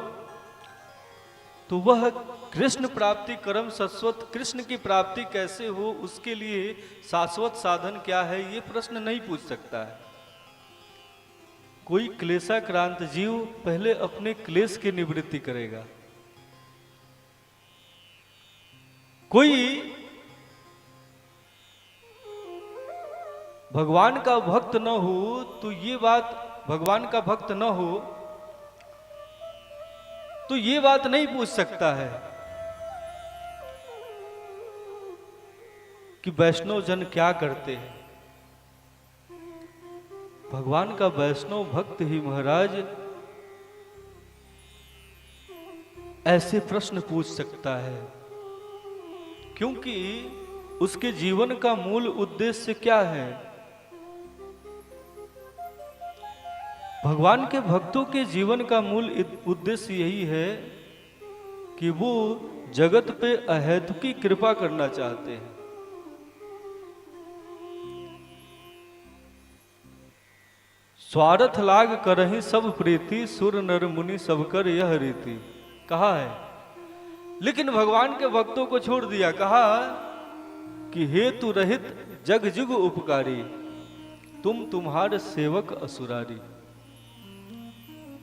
तो वह कृष्ण प्राप्ति कर्म शाश्वत, कृष्ण की प्राप्ति कैसे हो, उसके लिए शाश्वत साधन क्या है, ये प्रश्न नहीं पूछ सकता है। कोई क्लेशाक्रांत जीव पहले अपने क्लेश की निवृत्ति करेगा। कोई भगवान का भक्त न हो तो ये बात, भगवान का भक्त न हो तो ये बात नहीं पूछ सकता है कि वैष्णव जन क्या करते हैं। भगवान का वैष्णव भक्त ही महाराज ऐसे प्रश्न पूछ सकता है, क्योंकि उसके जीवन का मूल उद्देश्य क्या है। भगवान के भक्तों के जीवन का मूल उद्देश्य यही है कि वो जगत पे अहेतुकी कृपा करना चाहते हैं। स्वार्थ लाग करहि सब प्रीति, सुर नर मुनि सब कर यह रीति, कहा है। लेकिन भगवान के भक्तों को छोड़ दिया, कहा कि हेतु रहित जग जुग उपकारी, तुम तुम्हारे सेवक असुरारी।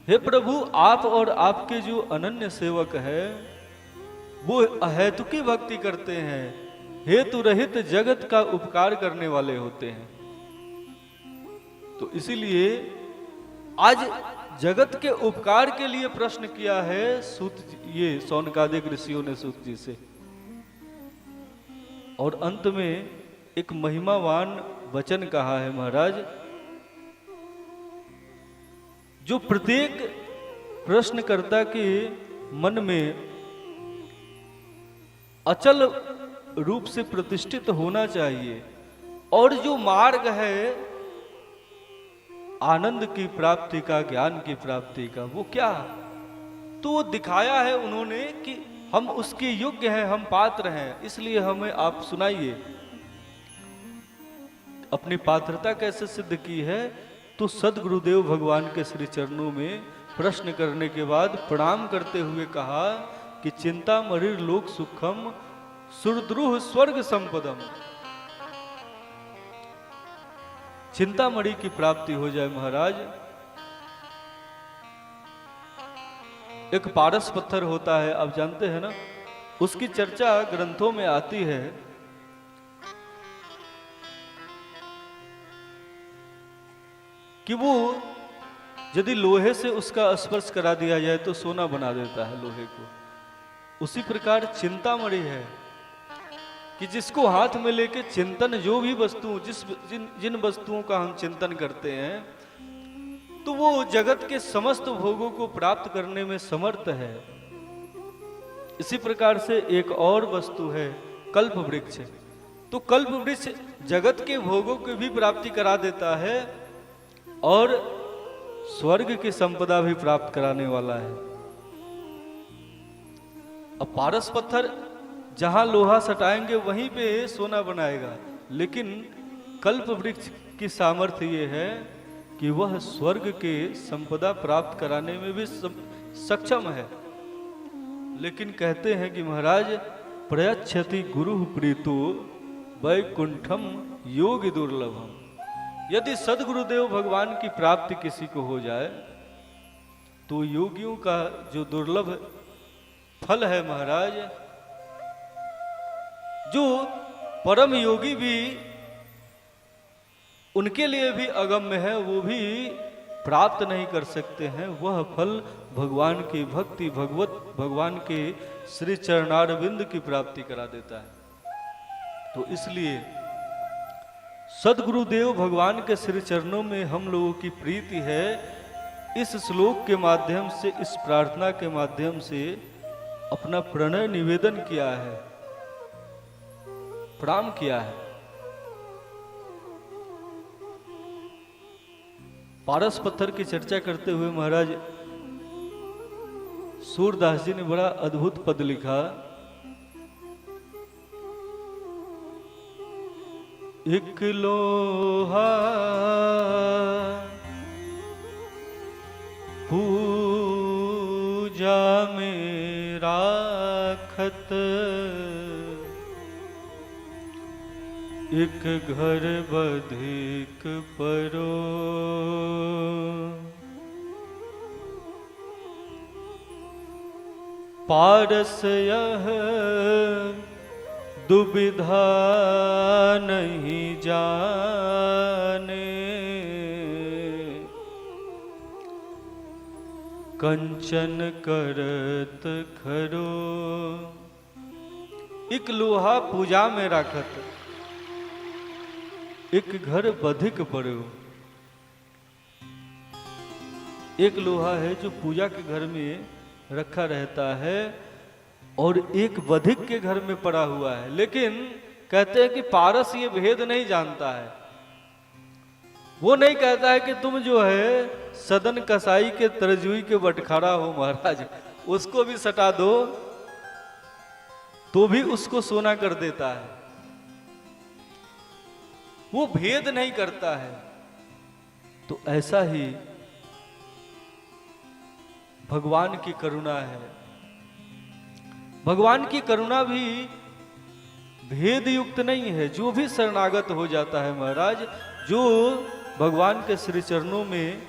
हे प्रभु, आप और आपके जो अनन्य सेवक है वो अहेतुकी भक्ति करते हैं, हेतु रहित जगत का उपकार करने वाले होते हैं। तो इसीलिए आज जगत के उपकार के लिए प्रश्न किया है ये शौनकादिक ऋषियों ने सूत जी से। और अंत में एक महिमावान वचन कहा है महाराज, जो प्रत्येक प्रश्नकर्ता के मन में अचल रूप से प्रतिष्ठित होना चाहिए, और जो मार्ग है आनंद की प्राप्ति का, ज्ञान की प्राप्ति का, वो क्या, तो वो दिखाया है उन्होंने कि हम उसके योग्य हैं, हम पात्र हैं, इसलिए हमें आप सुनाइए। अपनी पात्रता कैसे सिद्ध की है, तो सदगुरुदेव भगवान के श्री चरणों में प्रश्न करने के बाद प्रणाम करते हुए कहा कि चिंता मरीर लोक सुखम, सुरद्रुह स्वर्ग संपदम। चिंतामणि की प्राप्ति हो जाए महाराज। एक पारस पत्थर होता है, आप जानते हैं ना, उसकी चर्चा ग्रंथों में आती है कि वो यदि लोहे से उसका स्पर्श करा दिया जाए तो सोना बना देता है लोहे को। उसी प्रकार चिंतामणि है कि जिसको हाथ में लेके चिंतन, जो भी वस्तु जिन वस्तुओं का हम चिंतन करते हैं, तो वो जगत के समस्त भोगों को प्राप्त करने में समर्थ है। इसी प्रकार से एक और वस्तु है कल्प वृक्ष। तो कल्प वृक्ष जगत के भोगों की भी प्राप्ति करा देता है और स्वर्ग की संपदा भी प्राप्त कराने वाला है। अब पारस पत्थर जहां लोहा सटाएंगे वहीं पे सोना बनाएगा, लेकिन कल्प वृक्ष की सामर्थ्य ये है कि वह स्वर्ग के संपदा प्राप्त कराने में भी सक्षम है। लेकिन कहते हैं कि महाराज, प्रयच्छति गुरु प्रीतो वैकुंठम योग दुर्लभम। यदि सदगुरुदेव भगवान की प्राप्ति किसी को हो जाए तो योगियों का जो दुर्लभ फल है महाराज, जो परम योगी भी उनके लिए भी अगम्य है, वो भी प्राप्त नहीं कर सकते हैं। वह फल भगवान की भक्ति, भगवान के श्री चरणारविंद की प्राप्ति करा देता है। तो इसलिए सदगुरुदेव भगवान के श्री चरणों में हम लोगों की प्रीति है। इस श्लोक के माध्यम से, इस प्रार्थना के माध्यम से अपना प्रणय निवेदन किया है, प्रणाम किया है। पारस पत्थर की चर्चा करते हुए महाराज सूरदास जी ने बड़ा अद्भुत पद लिखा। एक लोहा पूजा में राखत, एक घर बधिक परो। पारस यह दुविधा नहीं जाने, कंचन करत खरो। एक लोहा पूजा में राखत, एक घर बधिक पड़ो। एक लोहा है जो पूजा के घर में रखा रहता है और एक बधिक के घर में पड़ा हुआ है। लेकिन कहते हैं कि पारस ये भेद नहीं जानता है। वो नहीं कहता है कि तुम जो है सदन कसाई के तरजुई के बटखारा हो महाराज, उसको भी सटा दो तो भी उसको सोना कर देता है। वो भेद नहीं करता है। तो ऐसा ही भगवान की करुणा है। भगवान की करुणा भी भेद युक्त नहीं है। जो भी शरणागत हो जाता है महाराज, जो भगवान के श्री चरणों में,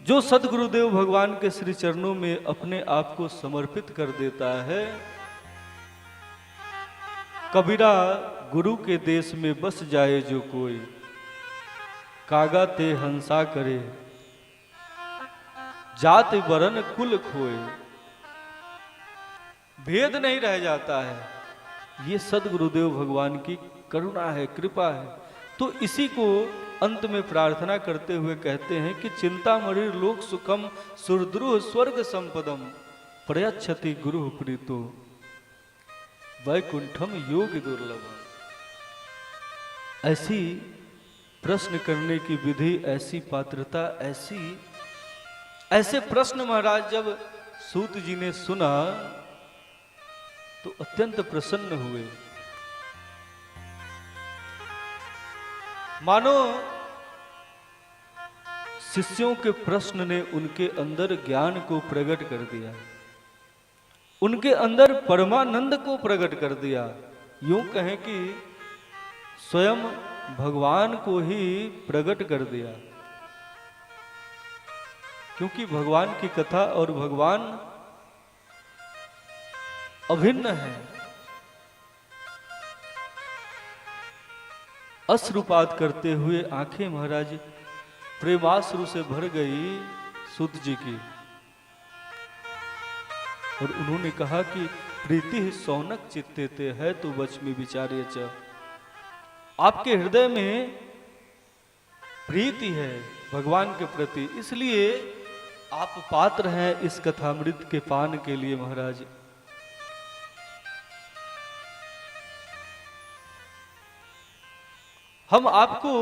जो सदगुरुदेव भगवान के श्री चरणों में अपने आप को समर्पित कर देता है, कबीरा गुरु के देश में बस जाए जो कोई, कागा ते हंसा करे, जात वरन कुल खोए। भेद नहीं रह जाता है। ये सदगुरुदेव भगवान की करुणा है, कृपा है। तो इसी को अंत में प्रार्थना करते हुए कहते हैं कि चिंतामणि लोक सुखम सुरद्रुह स्वर्ग संपदम प्रयच्छति गुरु प्रीतो वैकुंठम योग दुर्लभम। ऐसी प्रश्न करने की विधि, ऐसी पात्रता, ऐसे प्रश्न महाराज जब सूत जी ने सुना तो अत्यंत प्रसन्न हुए। मानो शिष्यों के प्रश्न ने उनके अंदर ज्ञान को प्रकट कर दिया, उनके अंदर परमानंद को प्रकट कर दिया। यूं कहें कि स्वयं भगवान को ही प्रकट कर दिया। क्योंकि भगवान की कथा और भगवान अभिन्न है। अश्रुपात करते हुए आंखें महाराज प्रेमाश्रु से भर गई सूत जी की, और उन्होंने कहा कि प्रीति सौनक चित्ते ते है तो बच में विचारे च। आपके हृदय में प्रीति है भगवान के प्रति, इसलिए आप पात्र हैं इस कथामृत के पान के लिए महाराज। हम आपको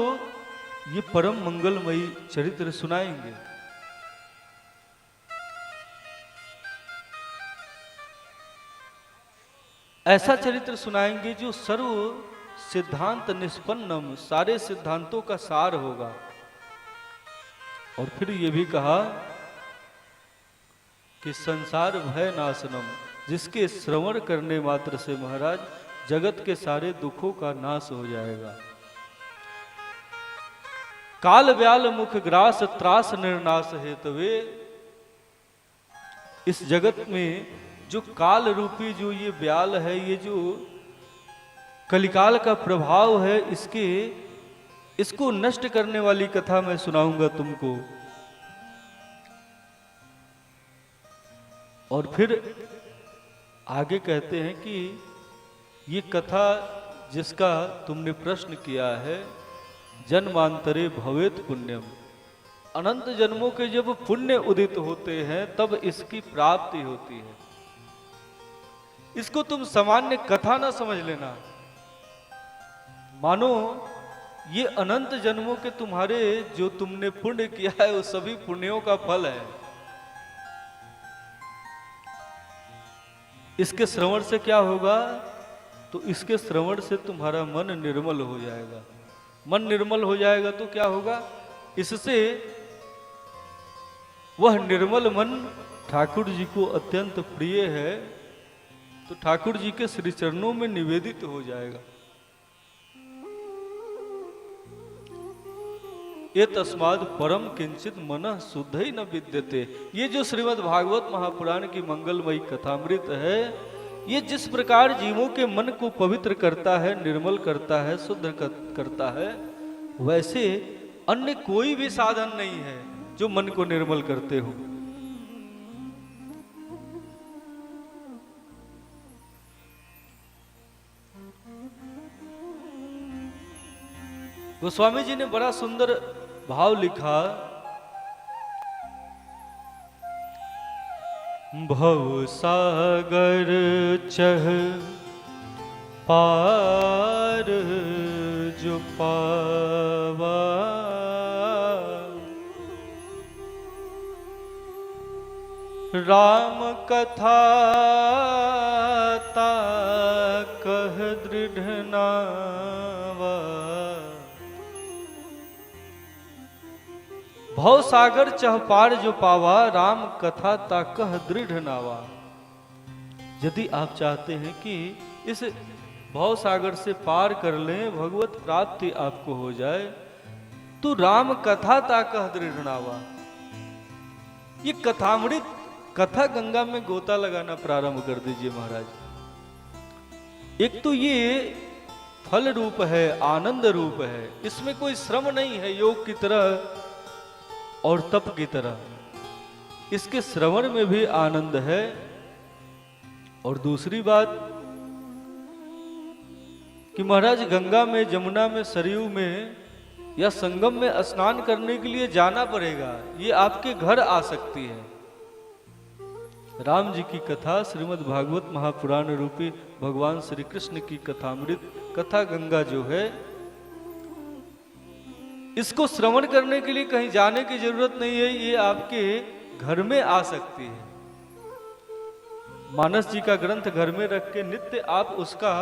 ये परम मंगलमयी चरित्र सुनाएंगे। ऐसा चरित्र सुनाएंगे जो सर्व सिद्धांत निष्पन्नम, सारे सिद्धांतों का सार होगा। और फिर ये भी कहा कि संसार भय नाशनम, जिसके श्रवण करने मात्र से महाराज जगत के सारे दुखों का नाश हो जाएगा। काल व्याल मुख ग्रास त्रास निर्नाश हेतवे। इस जगत में जो काल रूपी जो ये व्याल है, ये जो कलिकाल का प्रभाव है, इसको नष्ट करने वाली कथा मैं सुनाऊंगा तुमको। और फिर आगे कहते हैं कि ये कथा जिसका तुमने प्रश्न किया है, जन्मांतरे भवेत पुण्यम, अनंत जन्मों के जब पुण्य उदित होते हैं तब इसकी प्राप्ति होती है। इसको तुम सामान्य कथा ना समझ लेना। मानो ये अनंत जन्मों के तुम्हारे जो तुमने पुण्य किया है वो सभी पुण्यों का फल है। इसके श्रवण से क्या होगा? तो इसके श्रवण से तुम्हारा मन निर्मल हो जाएगा। मन निर्मल हो जाएगा तो क्या होगा? इससे वह निर्मल मन ठाकुर जी को अत्यंत प्रिय है, तो ठाकुर जी के श्री चरणों में निवेदित हो जाएगा। ये तस्माद परम किंचित मनः शुद्ध ही न विद्यते। ये जो श्रीमद् भागवत महापुराण की मंगलमयी कथामृत है, ये जिस प्रकार जीवों के मन को पवित्र करता है, निर्मल करता है, शुद्ध करता है, वैसे अन्य कोई भी साधन नहीं है जो मन को निर्मल करते हो। गोस्वामी जी ने बड़ा सुंदर भाव लिखा, भव सागर चह पार जो पावा, राम कथा ता कह दृढ़ नावा, भव सागर चह पार जो पावा, राम कथा ताकह दृढ़ नावा। यदि आप चाहते हैं कि इस भव सागर से पार कर लें, भगवत प्राप्ति आपको हो जाए, तो राम कथा ताकह दृढ़ नावा। ये कथामृत, कथा गंगा में गोता लगाना प्रारंभ कर दीजिए महाराज। एक तो ये फल रूप है, आनंद रूप है, इसमें कोई श्रम नहीं है योग की तरह और तप की तरह। इसके श्रवण में भी आनंद है। और दूसरी बात कि महाराज गंगा में, जमुना में, सरयू में या संगम में स्नान करने के लिए जाना पड़ेगा, ये आपके घर आ सकती है। राम जी की कथा, श्रीमद् भागवत महापुराण रूपी भगवान श्री कृष्ण की कथामृत, कथा गंगा जो है, इसको श्रवण करने के लिए कहीं जाने की जरूरत नहीं है, ये आपके घर में आ सकती है। मानस जी का ग्रंथ घर में रख के नित्य आप उसका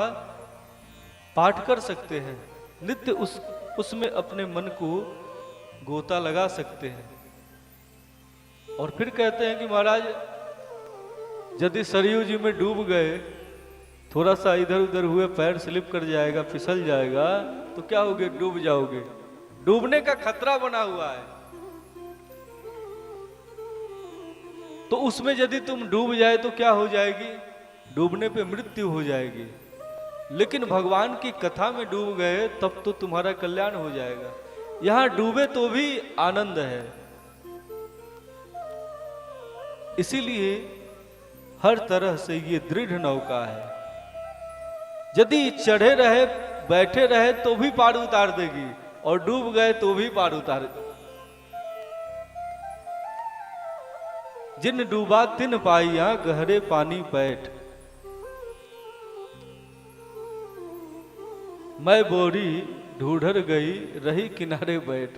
पाठ कर सकते हैं, नित्य उसमें अपने मन को गोता लगा सकते हैं। और फिर कहते हैं कि महाराज यदि सरयू जी में डूब गए, थोड़ा सा इधर उधर हुए, पैर स्लिप कर जाएगा, फिसल जाएगा, तो क्या होगे? डूब जाओगे। डूबने का खतरा बना हुआ है। तो उसमें यदि तुम डूब जाए तो क्या हो जाएगी? डूबने पे मृत्यु हो जाएगी। लेकिन भगवान की कथा में डूब गए तब तो तुम्हारा कल्याण हो जाएगा। यहां डूबे तो भी आनंद है। इसीलिए हर तरह से ये दृढ़ नौका है। यदि चढ़े रहे, बैठे रहे तो भी पार उतार देगी, और डूब गए तो भी पार उतार। जिन डूबा तिन पाइया, गहरे पानी बैठ। मैं बोरी ढूढ़र गई, रही किनारे बैठ।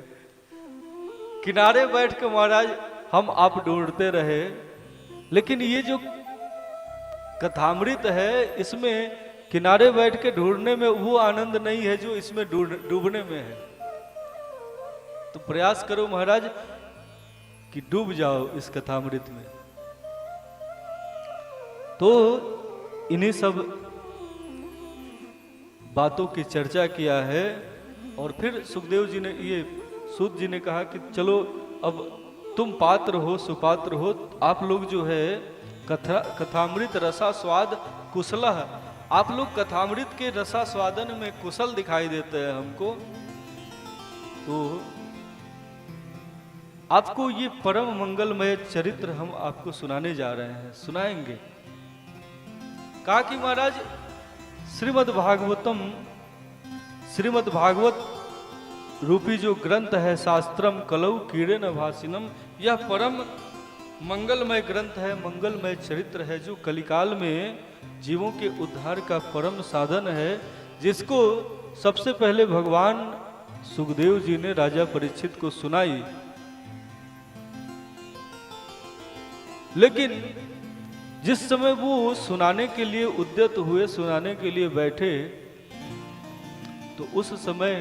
किनारे बैठ के महाराज हम आप ढूंढते रहे, लेकिन ये जो कथामृत है, इसमें किनारे बैठ के ढूंढने में वो आनंद नहीं है जो इसमें डूबने में है। तो प्रयास करो महाराज कि डूब जाओ इस कथामृत में। तो इन्हीं सब बातों की चर्चा किया है। और फिर सुखदेव जी ने, ये सूत जी ने कहा कि चलो अब तुम पात्र हो, सुपात्र हो, आप लोग जो है कथामृत रसा स्वाद कुशलः, आप लोग कथामृत के रसा स्वादन में कुशल दिखाई देते हैं हमको। तो आपको ये परम मंगलमय चरित्र हम आपको सुनाने जा रहे हैं, सुनाएंगे। कहा कि महाराज श्रीमद् भागवत रूपी जो ग्रंथ है, शास्त्रम कलौ कीड़ेन भासिनम, यह परम मंगलमय ग्रंथ है, मंगलमय चरित्र है, जो कलिकाल में जीवों के उद्धार का परम साधन है, जिसको सबसे पहले भगवान सुखदेव जी ने राजा परीक्षित को सुनाई। लेकिन जिस समय वो सुनाने के लिए उद्यत हुए, सुनाने के लिए बैठे, तो उस समय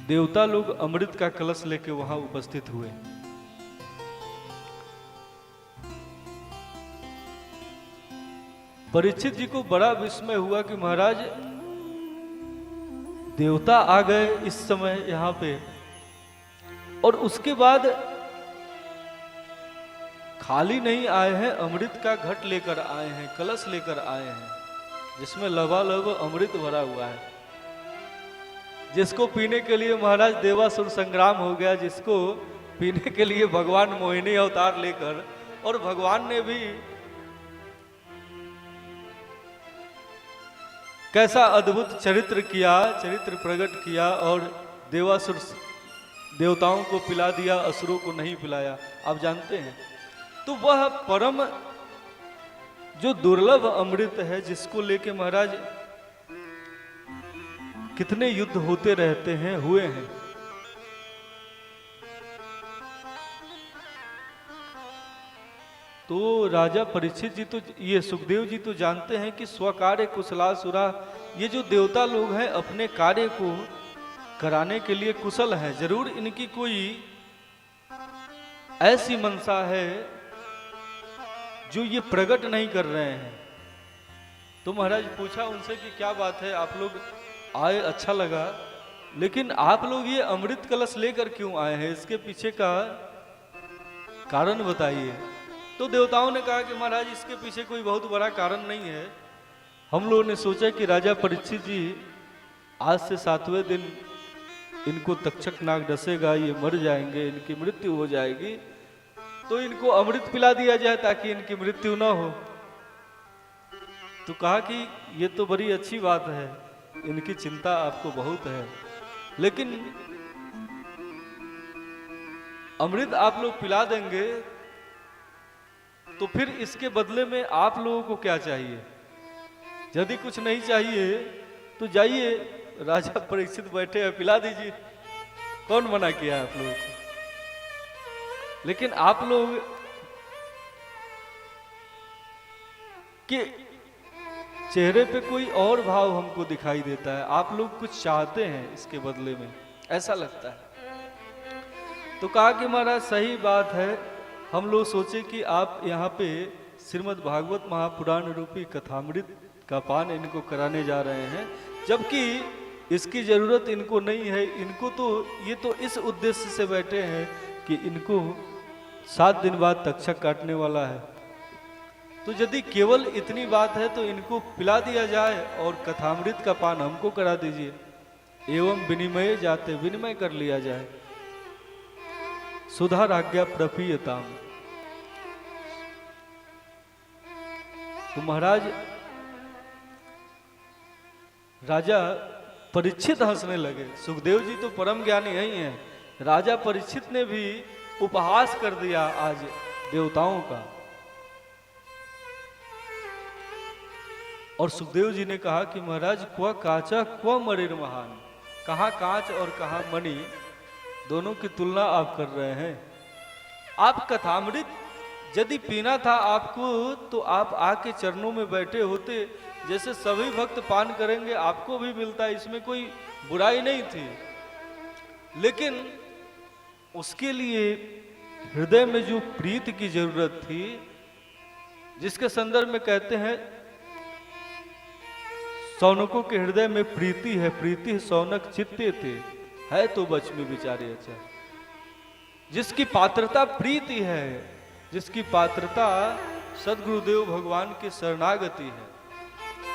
देवता लोग अमृत का कलश लेके वहां उपस्थित हुए। परीक्षित जी को बड़ा विस्मय हुआ कि महाराज देवता आ गए इस समय यहां पे, और उसके बाद खाली नहीं आए हैं, अमृत का घट लेकर आए हैं, कलश लेकर आए हैं, जिसमें लबालब अमृत भरा हुआ है, जिसको पीने के लिए महाराज देवासुर संग्राम हो गया, जिसको पीने के लिए भगवान मोहिनी अवतार लेकर, और भगवान ने भी कैसा अद्भुत चरित्र किया, चरित्र प्रकट किया, और देवासुर देवताओं को पिला दिया, असुरों को नहीं पिलाया, आप जानते हैं। तो वह परम जो दुर्लभ अमृत है, जिसको लेके महाराज कितने युद्ध होते रहते हैं, हुए हैं। तो राजा परीक्षित जी तो, ये सुखदेव जी तो जानते हैं कि स्वकार्य कुशलासुरा, ये जो देवता लोग हैं अपने कार्य को कराने के लिए कुशल हैं, जरूर इनकी कोई ऐसी मनसा है जो ये प्रकट नहीं कर रहे हैं। तो महाराज पूछा उनसे कि क्या बात है, आप लोग आए अच्छा लगा, लेकिन आप लोग ये अमृत कलश लेकर क्यों आए हैं, इसके पीछे का कारण बताइए। तो देवताओं ने कहा कि महाराज इसके पीछे कोई बहुत बड़ा कारण नहीं है, हम लोगों ने सोचा कि राजा परीक्षित जी आज से 7वें दिन इनको तक्षक नाग डसेगा, ये मर जाएंगे, इनकी मृत्यु हो जाएगी, तो इनको अमृत पिला दिया जाए ताकि इनकी मृत्यु ना हो। तो कहा कि ये तो बड़ी अच्छी बात है, इनकी चिंता आपको बहुत है, लेकिन अमृत आप लोग पिला देंगे तो फिर इसके बदले में आप लोगों को क्या चाहिए? यदि कुछ नहीं चाहिए तो जाइए, राजा परीक्षित बैठे हैं, पिला दीजिए, कौन मना किया आप लोगों को? लेकिन आप लोग के चेहरे पे कोई और भाव हमको दिखाई देता है, आप लोग कुछ चाहते हैं इसके बदले में, ऐसा लगता है। तो कहा कि महाराज सही बात है, हम लोग सोचे कि आप यहाँ पे श्रीमद् भागवत महापुराण रूपी कथामृत का पान इनको कराने जा रहे हैं, जबकि इसकी जरूरत इनको नहीं है। इनको तो ये तो इस उद्देश्य से बैठे हैं कि इनको 7 दिन बाद तक्षक काटने वाला है, तो यदि केवल इतनी बात है तो इनको पिला दिया जाए और कथामृत का पान हमको करा दीजिए, एवं विनिमय जाते विनिमय कर लिया जाए। सुधा राज्ञा प्रपीयताम। तो महाराज राजा परीक्षित हंसने लगे। सुखदेव जी तो परम ज्ञानी ही हैं, राजा परीक्षित ने भी उपहास कर दिया आज देवताओं का। और सुखदेव जी ने कहा कि महाराज क्व काचा क्व मणिर महान, कहाँ कांच और कहाँ मणि, दोनों की तुलना आप कर रहे हैं। आप कथामृत यदि पीना था आपको तो आप आके चरणों में बैठे होते, जैसे सभी भक्त पान करेंगे आपको भी मिलता है, इसमें कोई बुराई नहीं थी। लेकिन उसके लिए हृदय में जो प्रीति की जरूरत थी, जिसके संदर्भ में कहते हैं सौनकों के हृदय में प्रीति है, प्रीति सौनक चित्ते थे, है तो बच में विचारे अच्छा। जिसकी पात्रता प्रीति है, जिसकी पात्रता सदगुरुदेव भगवान की शरणागति है,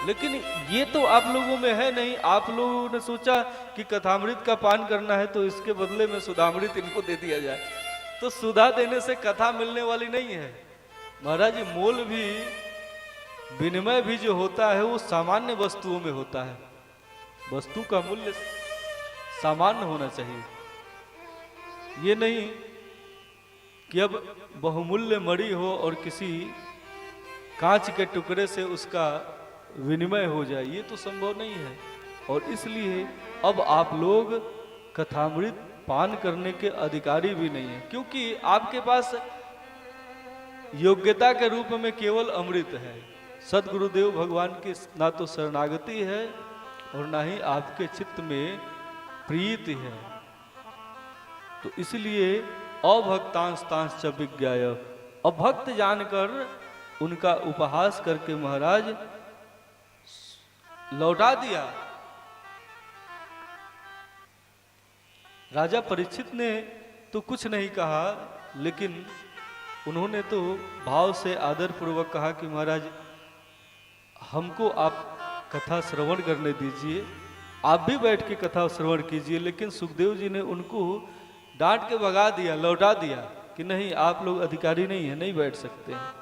लेकिन ये तो आप लोगों में है नहीं। आप लोगों ने सोचा कि कथामृत का पान करना है तो इसके बदले में सुधामृत इनको दे दिया जाए, तो सुधा देने से कथा मिलने वाली नहीं है महाराज। मोल भी, विनिमय भी जो होता है वो सामान्य वस्तुओं में होता है, वस्तु का मूल्य सामान्य होना चाहिए। ये नहीं कि अब बहुमूल्य मणि हो और किसी कांच के टुकड़े से उसका विनिमय हो जाए, ये तो संभव नहीं है। और इसलिए अब आप लोग कथामृत पान करने के अधिकारी भी नहीं है, क्योंकि आपके पास योग्यता के रूप में केवल अमृत है। सदगुरुदेव भगवान की ना तो शरणागति है और ना ही आपके चित्त में प्रीति है। तो इसलिए अभक्तांश तांश च विज्ञाय, अभक्त जानकर उनका उपहास करके महाराज लौटा दिया। राजा परीक्षित ने तो कुछ नहीं कहा, लेकिन उन्होंने तो भाव से आदर पूर्वक कहा कि महाराज हमको आप कथा श्रवण करने दीजिए, आप भी बैठ के कथा श्रवण कीजिए। लेकिन सुखदेव जी ने उनको डांट के भगा दिया, लौटा दिया कि नहीं, आप लोग अधिकारी नहीं है, नहीं बैठ सकते हैं।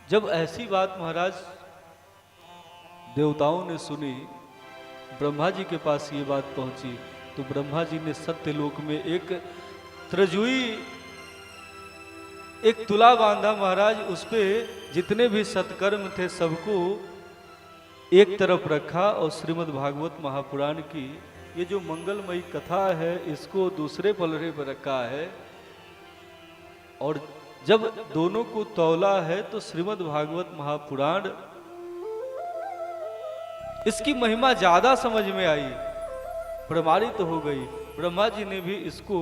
जब ऐसी बात महाराज देवताओं ने सुनी, ब्रह्मा जी के पास ये बात पहुंची, तो ब्रह्मा जी ने सत्यलोक में एक त्रजुई, एक तुला बांधा महाराज, उस पे जितने भी सत्कर्म थे सबको एक तरफ रखा और श्रीमद् भागवत महापुराण की ये जो मंगलमयी कथा है इसको दूसरे पलड़े पर रखा है। और जब दोनों को तौला है तो श्रीमद् भागवत महापुराण इसकी महिमा ज्यादा समझ में आई, प्रमाणित तो हो गई। ब्रह्मा जी ने भी इसको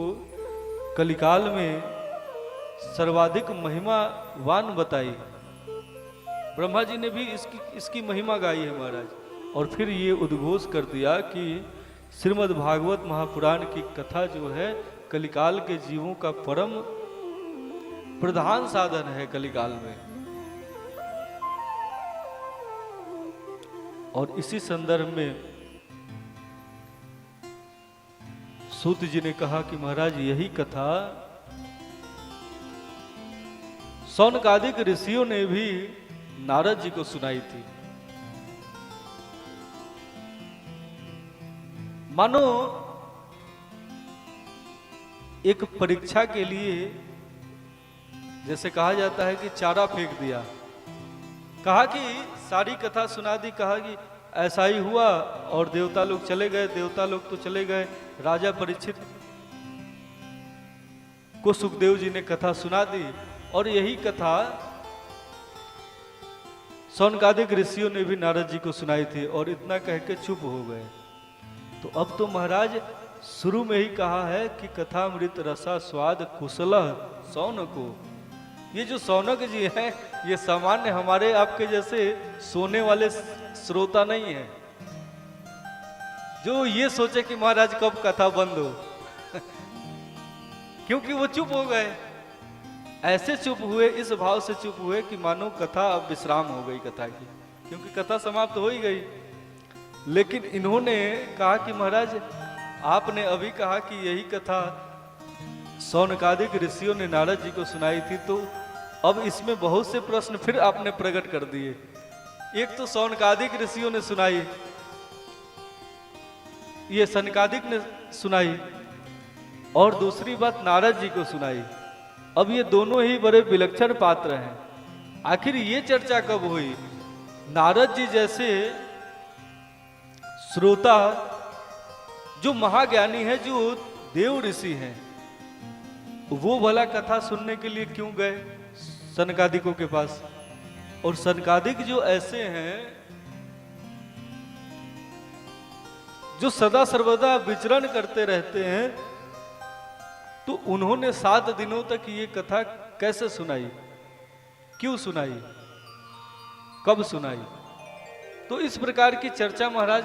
कलिकाल में सर्वाधिक महिमावान बताई। ब्रह्मा जी ने भी इसकी महिमा गाई है महाराज। और फिर ये उद्घोष कर दिया कि श्रीमद् भागवत महापुराण की कथा जो है कलिकाल के जीवों का परम प्रधान साधन है कलिकाल में। और इसी संदर्भ में सूत जी ने कहा कि महाराज यही कथा शौनकादिक ऋषियों ने भी नारद जी को सुनाई थी। मानो एक परीक्षा के लिए जैसे कहा जाता है कि चारा फेंक दिया, कहा कि सारी कथा सुना दी, कहा कि ऐसा ही हुआ और देवता लोग चले गए। देवता लोग तो चले गए, राजा परीक्षित को सुखदेव जी ने कथा सुना दी और यही कथा शौनकादिक ऋषियों ने भी नारद जी को सुनाई थी और इतना कह के चुप हो गए। तो अब तो महाराज शुरू में ही कहा है कि कथामृत रसा स्वाद कुशलः शौनको। ये जो शौनक जी हैं ये सामान्य हमारे आपके जैसे सोने वाले श्रोता नहीं है जो ये सोचे कि महाराज कब कथा बंद हो क्योंकि वो चुप हो गए। ऐसे चुप हुए, इस भाव से चुप हुए कि मानो कथा अब विश्राम हो गई कथा की, क्योंकि कथा समाप्त हो ही गई। लेकिन इन्होंने कहा कि महाराज आपने अभी कहा कि यही कथा शौनकादिक ऋषियों ने नारद जी को सुनाई थी, तो अब इसमें बहुत से प्रश्न फिर आपने प्रकट कर दिए। एक तो शौनकादिक ऋषियों ने सुनाई, ये सनकादिक ने सुनाई, और दूसरी बात नारद जी को सुनाई। अब ये दोनों ही बड़े विलक्षण पात्र हैं। आखिर ये चर्चा कब हुई? नारद जी जैसे श्रोता जो महाज्ञानी है, जो देव ऋषि हैं, वो भला कथा सुनने के लिए क्यों गए सनकादिकों के पास? और सनकादिक जो ऐसे हैं जो सदा सर्वदा विचरण करते रहते हैं, तो उन्होंने 7 दिनों तक ये कथा कैसे सुनाई, क्यों सुनाई, कब सुनाई? तो इस प्रकार की चर्चा महाराज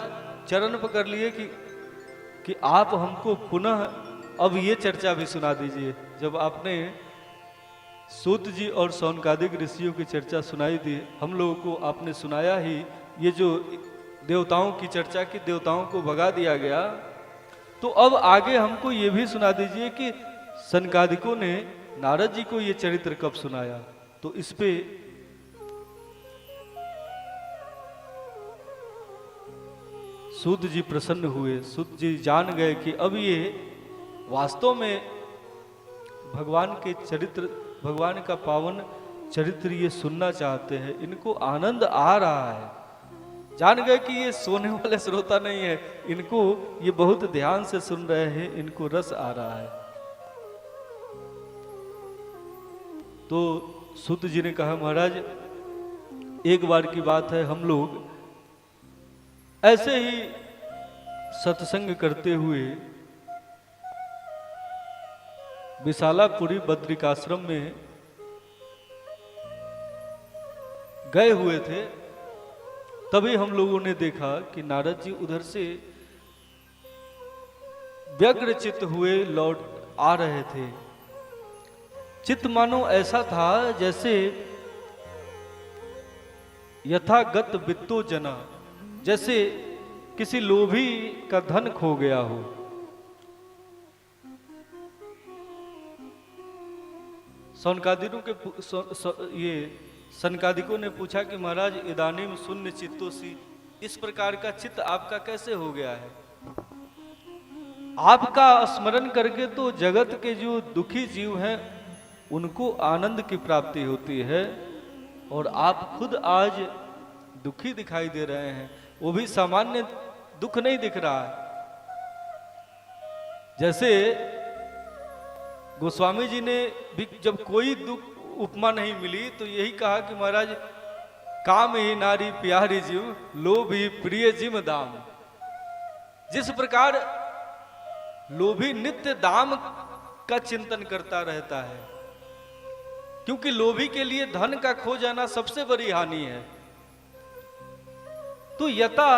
चरण पकड़ लिए कि आप हमको पुनः अब ये चर्चा भी सुना दीजिए। जब आपने सूत जी और शौनकादिक ऋषियों की चर्चा सुनाई थी, हम लोगों को आपने सुनाया ही, ये जो देवताओं की चर्चा की, देवताओं को भगा दिया गया, तो अब आगे हमको ये भी सुना दीजिए कि सनकादिकों ने नारद जी को ये चरित्र कब सुनाया। तो इस पे सूत जी प्रसन्न हुए। सूत जी जान गए कि अब ये वास्तव में भगवान के चरित्र, भगवान का पावन चरित्र ये सुनना चाहते हैं, इनको आनंद आ रहा है। जान गए कि ये सोने वाले श्रोता नहीं है, इनको ये बहुत ध्यान से सुन रहे हैं, इनको रस आ रहा है। तो सूत जी ने कहा महाराज एक बार की बात है, हम लोग ऐसे ही सत्संग करते हुए विशालापुरी बद्रिकाश्रम में गए हुए थे। तभी हम लोगों ने देखा कि नारद जी उधर से व्यग्र चित्त हुए लौट आ रहे थे। चित्त मानो ऐसा था जैसे यथागत वित्तो जना, जैसे किसी लोभी का धन खो गया हो। सनकादिकों के ये सनकादिकों ने पूछा कि महाराज इदानीम शून्य चित्तोसी, इस प्रकार का चित्त आपका कैसे हो गया है? आपका स्मरण करके तो जगत के जो दुखी जीव हैं उनको आनंद की प्राप्ति होती है, और आप खुद आज दुखी दिखाई दे रहे हैं। वो भी सामान्य दुख नहीं दिख रहा है। जैसे गोस्वामी जी ने भी जब कोई दुख उपमा नहीं मिली तो यही कहा कि महाराज काम ही नारी प्यारी जीव, लोभी प्रिय जिम दाम। जिस प्रकार लोभी नित्य दाम का चिंतन करता रहता है, क्योंकि लोभी के लिए धन का खो जाना सबसे बड़ी हानि है। तो यथा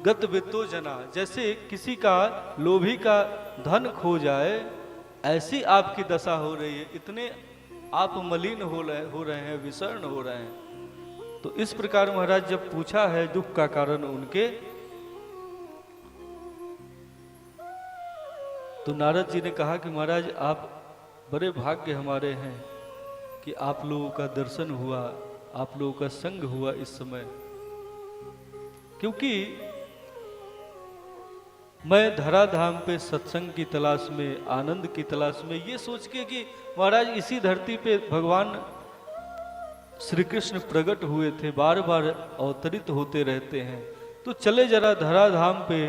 गत वित्तो जना, जैसे किसी का लोभी का धन खो जाए, ऐसी आपकी दशा हो रही है। इतने आप मलिन हो रहे हैं, विषर्ण हो रहे हैं। तो इस प्रकार महाराज जब पूछा है दुख का कारण उनके, तो नारद जी ने कहा कि महाराज आप बड़े भाग्य हमारे हैं कि आप लोगों का दर्शन हुआ, आप लोगों का संग हुआ इस समय। क्योंकि मैं धराधाम पे सत्संग की तलाश में, आनंद की तलाश में, ये सोच के कि महाराज इसी धरती पे भगवान श्री कृष्ण प्रकट हुए थे, बार बार अवतरित होते रहते हैं, तो चले जरा धराधाम पे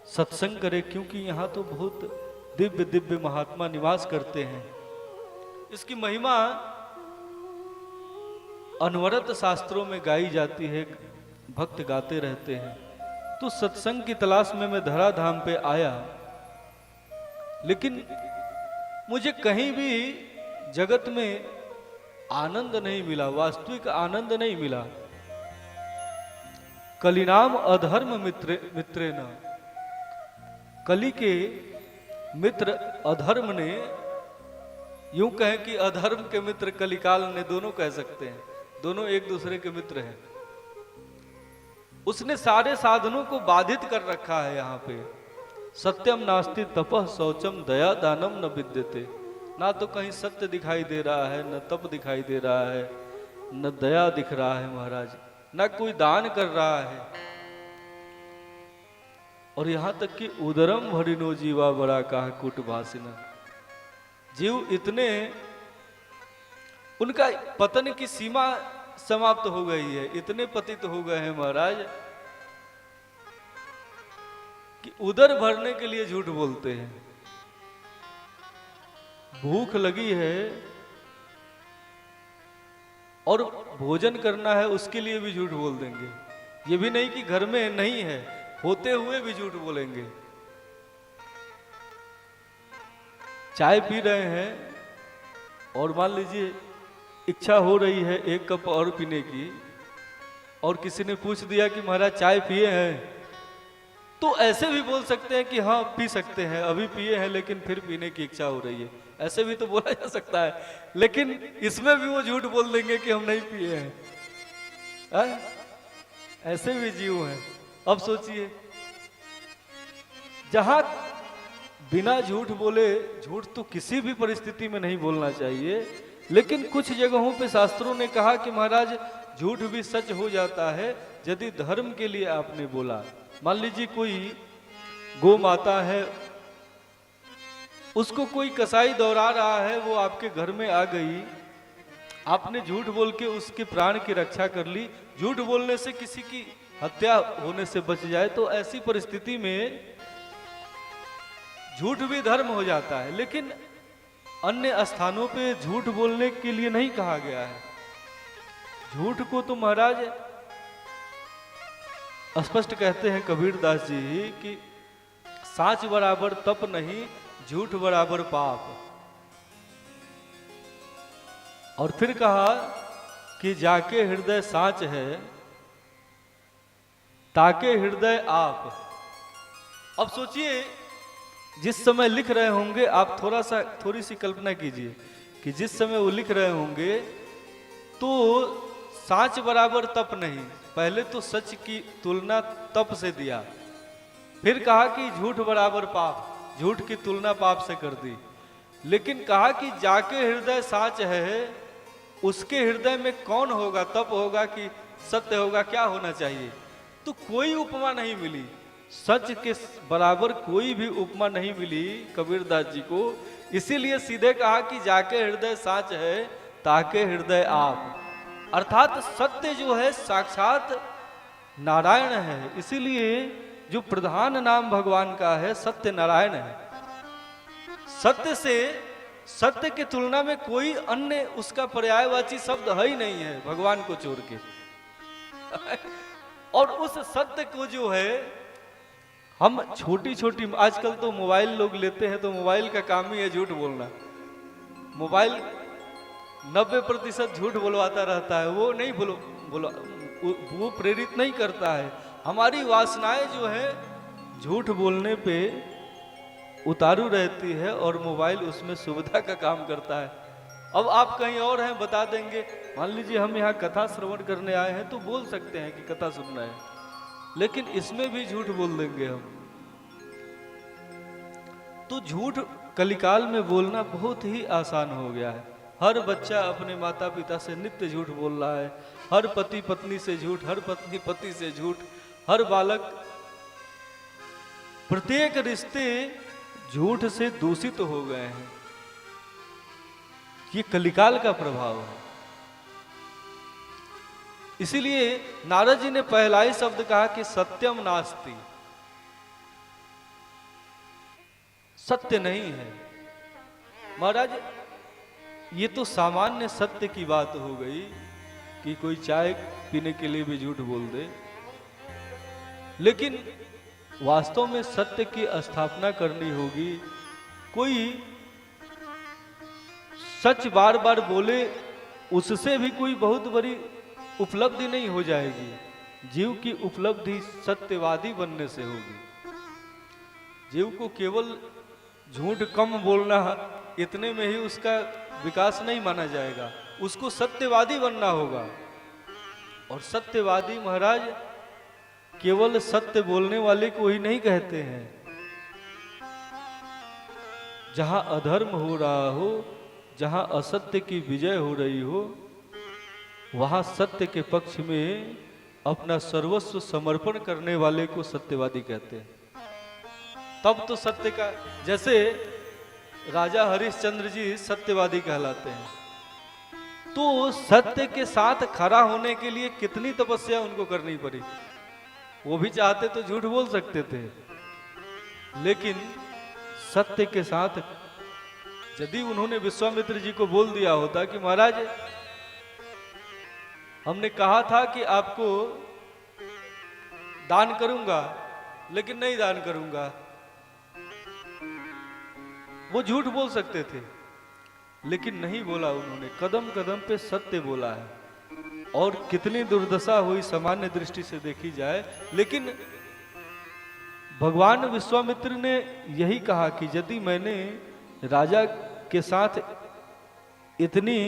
सत्संग करें, क्योंकि यहाँ तो बहुत दिव्य दिव्य महात्मा निवास करते हैं। इसकी महिमा अनवरत शास्त्रों में गाई जाती है, भक्त गाते रहते हैं। तो सत्संग की तलाश में मैं धराधाम पे आया, लेकिन मुझे कहीं भी जगत में आनंद नहीं मिला, वास्तविक आनंद नहीं मिला। कलिनाम अधर्म मित्रे न, कली के मित्र अधर्म ने, यूं कहें कि अधर्म के मित्र कलिकाल ने, दोनों कह सकते हैं, दोनों एक दूसरे के मित्र हैं। उसने सारे साधनों को बाधित कर रखा है। यहाँ पे सत्यम नास्ति तपः शौचम दया दानम न विद्यते, ना तो कहीं सत्य दिखाई दे रहा है, न तप दिखाई दे रहा है, न दया दिख रहा है महाराज, न कोई दान कर रहा है। और यहां तक कि उदरम भरिनो जीवा बड़ा काह कुट भाषिना, जीव इतने, उनका पतन की सीमा समाप्त हो गई है, इतने पतित हो गए हैं महाराज कि उदर भरने के लिए झूठ बोलते हैं। भूख लगी है और भोजन करना है, उसके लिए भी झूठ बोल देंगे। ये भी नहीं कि घर में नहीं है, होते हुए भी झूठ बोलेंगे। चाय पी रहे हैं और मान लीजिए इच्छा हो रही है एक कप और पीने की, और किसी ने पूछ दिया कि महाराज चाय पिए हैं, तो ऐसे भी बोल सकते हैं कि हाँ पी सकते हैं, अभी पिए हैं लेकिन फिर पीने की इच्छा हो रही है, ऐसे भी तो बोला जा सकता है। लेकिन इसमें भी वो झूठ बोल देंगे कि हम नहीं पिए हैं। ऐसे भी जीव हैं। अब सोचिए, जहां बिना झूठ बोले, झूठ तो किसी भी परिस्थिति में नहीं बोलना चाहिए, लेकिन कुछ जगहों पे शास्त्रों ने कहा कि महाराज झूठ भी सच हो जाता है यदि धर्म के लिए आपने बोला। मान लीजिए कोई गौ माता है, उसको कोई कसाई दौड़ा रहा है, वो आपके घर में आ गई, आपने झूठ बोल के उसके प्राण की रक्षा कर ली। झूठ बोलने से किसी की हत्या होने से बच जाए, तो ऐसी परिस्थिति में झूठ भी धर्म हो जाता है। लेकिन अन्य स्थानों पे झूठ बोलने के लिए नहीं कहा गया है। झूठ को तो महाराज स्पष्ट कहते हैं कबीरदास जी कि साच बराबर तप नहीं, झूठ बराबर पाप। और फिर कहा कि जाके हृदय साच है, ताके हृदय आप। अब सोचिए, जिस समय लिख रहे होंगे आप, थोड़ी सी कल्पना कीजिए कि जिस समय वो लिख रहे होंगे तो साच बराबर तप नहीं, पहले तो सच की तुलना तप से दिया, फिर कहा कि झूठ बराबर पाप, झूठ की तुलना पाप से कर दी। लेकिन कहा कि जाके हृदय साच है, उसके हृदय में कौन होगा, तप होगा कि सत्य होगा, क्या होना चाहिए? तो कोई उपमा नहीं मिली, सच के बराबर कोई भी उपमा नहीं मिली कबीरदास जी को। इसीलिए सीधे कहा कि जाके हृदय साच है, ताके हृदय आप। अर्थात सत्य जो है साक्षात नारायण है। इसीलिए जो प्रधान नाम भगवान का है सत्य नारायण है। सत्य के तुलना में कोई अन्य उसका पर्यायवाची शब्द है ही नहीं है भगवान को छोड़ के। और उस सत्य को जो है हम छोटी छोटी, आजकल तो मोबाइल लोग लेते हैं तो मोबाइल का काम ही है झूठ बोलना। मोबाइल 90% झूठ बोलवाता रहता है, वो नहीं वो प्रेरित नहीं करता है। हमारी वासनाएं जो है झूठ बोलने पे उतारू रहती है और मोबाइल उसमें सुविधा का काम करता है। अब आप कहीं और हैं, बता देंगे, मान लीजिए हम यहाँ कथा श्रवण करने आए हैं तो बोल सकते हैं कि कथा सुनना है, लेकिन इसमें भी झूठ बोल देंगे हम। तो झूठ कलिकाल में बोलना बहुत ही आसान हो गया है। हर बच्चा अपने माता पिता से नित्य झूठ बोल रहा है, हर पति पत्नी से झूठ, हर पत्नी पति से झूठ, हर बालक, प्रत्येक रिश्ते झूठ से दूषित हो गए हैं। ये कलिकाल का प्रभाव है। इसीलिए नारद जी ने पहला ही शब्द कहा कि सत्यम नास्ति, सत्य नहीं है। महाराज ये तो सामान्य सत्य की बात हो गई कि कोई चाय पीने के लिए भी झूठ बोल दे, लेकिन वास्तव में सत्य की स्थापना करनी होगी। कोई सच बार बार बोले उससे भी कोई बहुत बड़ी उपलब्धि नहीं हो जाएगी। जीव की उपलब्धि सत्यवादी बनने से होगी। जीव को केवल झूठ कम बोलना इतने में ही उसका विकास नहीं माना जाएगा, उसको सत्यवादी बनना होगा। और सत्यवादी महाराज केवल सत्य बोलने वाले को ही नहीं कहते हैं। जहां अधर्म हो रहा हो, जहां असत्य की विजय हो रही हो, वहां सत्य के पक्ष में अपना सर्वस्व समर्पण करने वाले को सत्यवादी कहते हैं। तब तो सत्य का, जैसे राजा हरिश्चंद्र जी सत्यवादी कहलाते हैं, तो सत्य के साथ खड़ा होने के लिए कितनी तपस्या उनको करनी पड़ी। वो भी चाहते तो झूठ बोल सकते थे, लेकिन सत्य के साथ यदि उन्होंने विश्वामित्र जी को बोल दिया होता कि महाराज हमने कहा था कि आपको दान करूंगा लेकिन नहीं दान करूंगा, वो झूठ बोल सकते थे, लेकिन नहीं बोला उन्होंने। कदम कदम पे सत्य बोला है। और कितनी दुर्दशा हुई सामान्य दृष्टि से देखी जाए, लेकिन भगवान विश्वामित्र ने यही कहा कि यदि मैंने राजा के साथ इतनी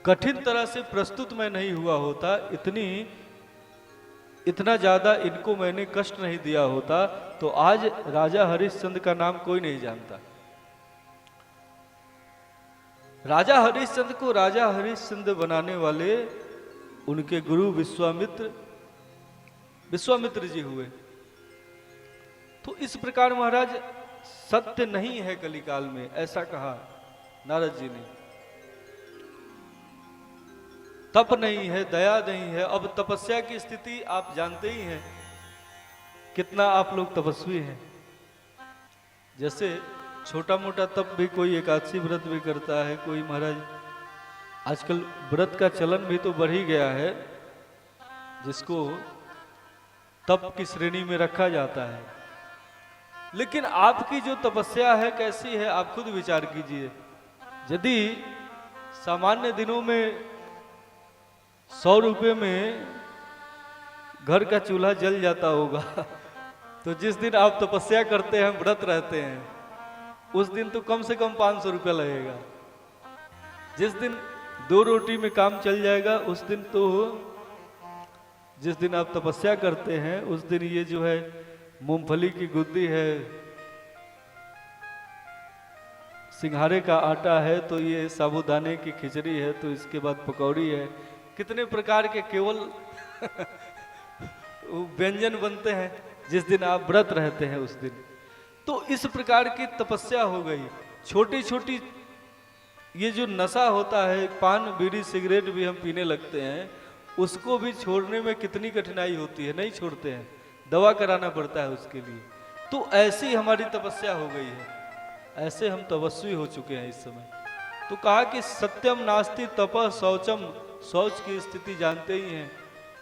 कठिन तरह से प्रस्तुत मैं नहीं हुआ होता, इतना ज्यादा इनको मैंने कष्ट नहीं दिया होता, तो आज राजा हरिश्चंद्र का नाम कोई नहीं जानता। राजा हरिश्चंद्र को राजा हरिश्चंद्र बनाने वाले उनके गुरु विश्वामित्र जी हुए। तो इस प्रकार महाराज सत्य नहीं है कलिकाल में, ऐसा कहा नारद जी ने। तप नहीं है, दया नहीं है। अब तपस्या की स्थिति आप जानते ही हैं, कितना आप लोग तपस्वी हैं। जैसे छोटा मोटा तप भी, कोई एकादशी व्रत भी करता है, कोई महाराज आजकल व्रत का चलन भी तो बढ़ ही गया है, जिसको तप की श्रेणी में रखा जाता है। लेकिन आपकी जो तपस्या है कैसी है, आप खुद विचार कीजिए। यदि सामान्य दिनों में 100 रुपये में घर का चूल्हा जल जाता होगा, तो जिस दिन आप तपस्या करते हैं, व्रत रहते हैं, उस दिन तो कम से कम 500 रुपया लगेगा। जिस दिन 2 रोटी में काम चल जाएगा, उस दिन तो, जिस दिन आप तपस्या करते हैं उस दिन ये जो है मूंगफली की गुद्दी है, सिंघाड़े का आटा है, तो ये साबूदाने की खिचड़ी है, तो इसके बाद पकौड़ी है, कितने प्रकार के केवल व्यंजन बनते हैं जिस दिन आप व्रत रहते हैं उस दिन। तो इस प्रकार की तपस्या हो गई। छोटी छोटी ये जो नशा होता है, पान बीड़ी सिगरेट भी हम पीने लगते हैं, उसको भी छोड़ने में कितनी कठिनाई होती है, नहीं छोड़ते हैं, दवा कराना पड़ता है उसके लिए। तो ऐसी हमारी तपस्या हो गई है, ऐसे हम तपस्वी हो चुके हैं इस समय। तो कहा कि सत्यम नास्ति तपः शौचम, शौच की स्थिति जानते ही हैं,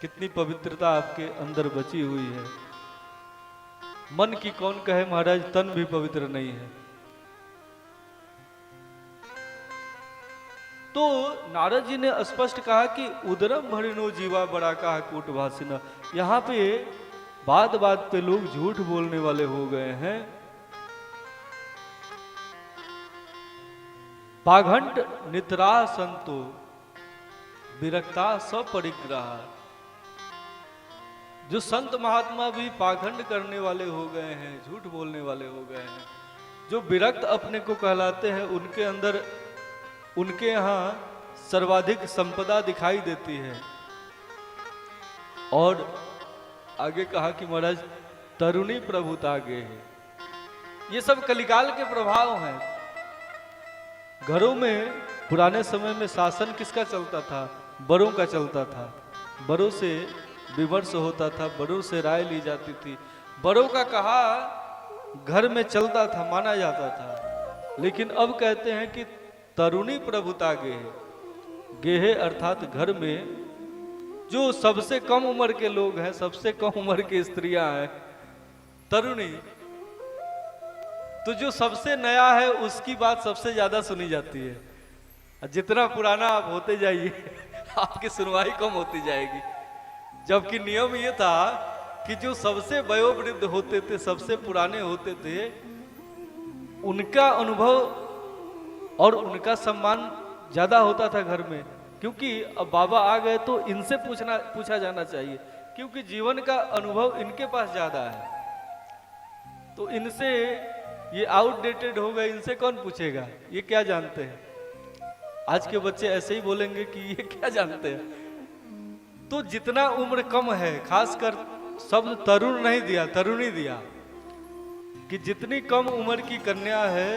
कितनी पवित्रता आपके अंदर बची हुई है। मन की कौन कहे महाराज, तन भी पवित्र नहीं है। तो नारद जी ने स्पष्ट कहा कि उदरम भरिनो जीवा बड़ा कहा कूट भाषिना। यहाँ पे बात बात पे लोग झूठ बोलने वाले हो गए हैं। पाघंट नितरा संतो विरक्ता सपरिग्रह। जो संत महात्मा भी पाखंड करने वाले हो गए हैं, झूठ बोलने वाले हो गए हैं, जो विरक्त अपने को कहलाते हैं, उनके अंदर, उनके यहाँ सर्वाधिक संपदा दिखाई देती है। और आगे कहा कि महाराज तरुणी प्रभुता गे है। ये सब कलिकाल के प्रभाव हैं। घरों में पुराने समय में शासन किसका चलता था? बड़ों का चलता था। बड़ों से विमर्श होता था, बड़ों से राय ली जाती थी, बड़ों का कहा घर में चलता था, माना जाता था। लेकिन अब कहते हैं कि तरुणी प्रभुता गेहे। गेहे अर्थात घर में जो सबसे कम उम्र के लोग हैं, सबसे कम उम्र की स्त्रियां हैं, तरुणी, तो जो सबसे नया है उसकी बात सबसे ज्यादा सुनी जाती है। जितना पुराना आप होते जाइए आपकी सुनवाई कम होती जाएगी। जबकि नियम ये था कि जो सबसे वयोवृद्ध होते थे, सबसे पुराने होते थे, उनका अनुभव और उनका सम्मान ज्यादा होता था घर में। क्योंकि अब बाबा आ गए तो इनसे पूछा जाना चाहिए, क्योंकि जीवन का अनुभव इनके पास ज्यादा है। तो इनसे ये आउटडेटेड हो गए, इनसे कौन पूछेगा, ये क्या जानते हैं। आज के बच्चे ऐसे ही बोलेंगे कि ये क्या जानते हैं। तो जितना उम्र कम है, खासकर शब्द तरुण नहीं दिया, तरुणी दिया, कि जितनी कम उम्र की कन्या है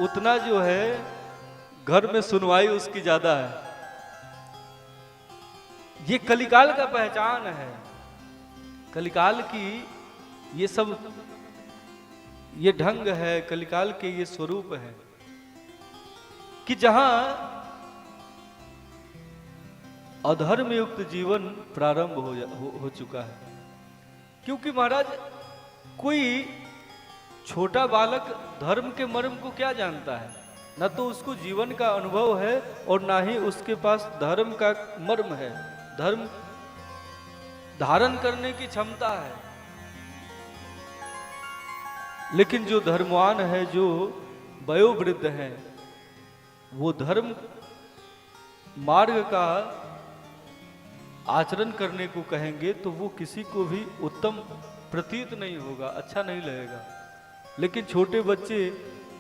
उतना जो है घर में सुनवाई उसकी ज्यादा है। ये कलिकाल का पहचान है। कलिकाल की ये सब, ये ढंग है, कलिकाल के ये स्वरूप है कि जहां अधर्म युक्त जीवन प्रारंभ हो चुका है। क्योंकि महाराज कोई छोटा बालक धर्म के मर्म को क्या जानता है? न तो उसको जीवन का अनुभव है और ना ही उसके पास धर्म का मर्म है, धर्म धारण करने की क्षमता है। लेकिन जो धर्मवान है, जो वयोवृद्ध है, वो धर्म मार्ग का आचरण करने को कहेंगे तो वो किसी को भी उत्तम प्रतीत नहीं होगा, अच्छा नहीं लगेगा। लेकिन छोटे बच्चे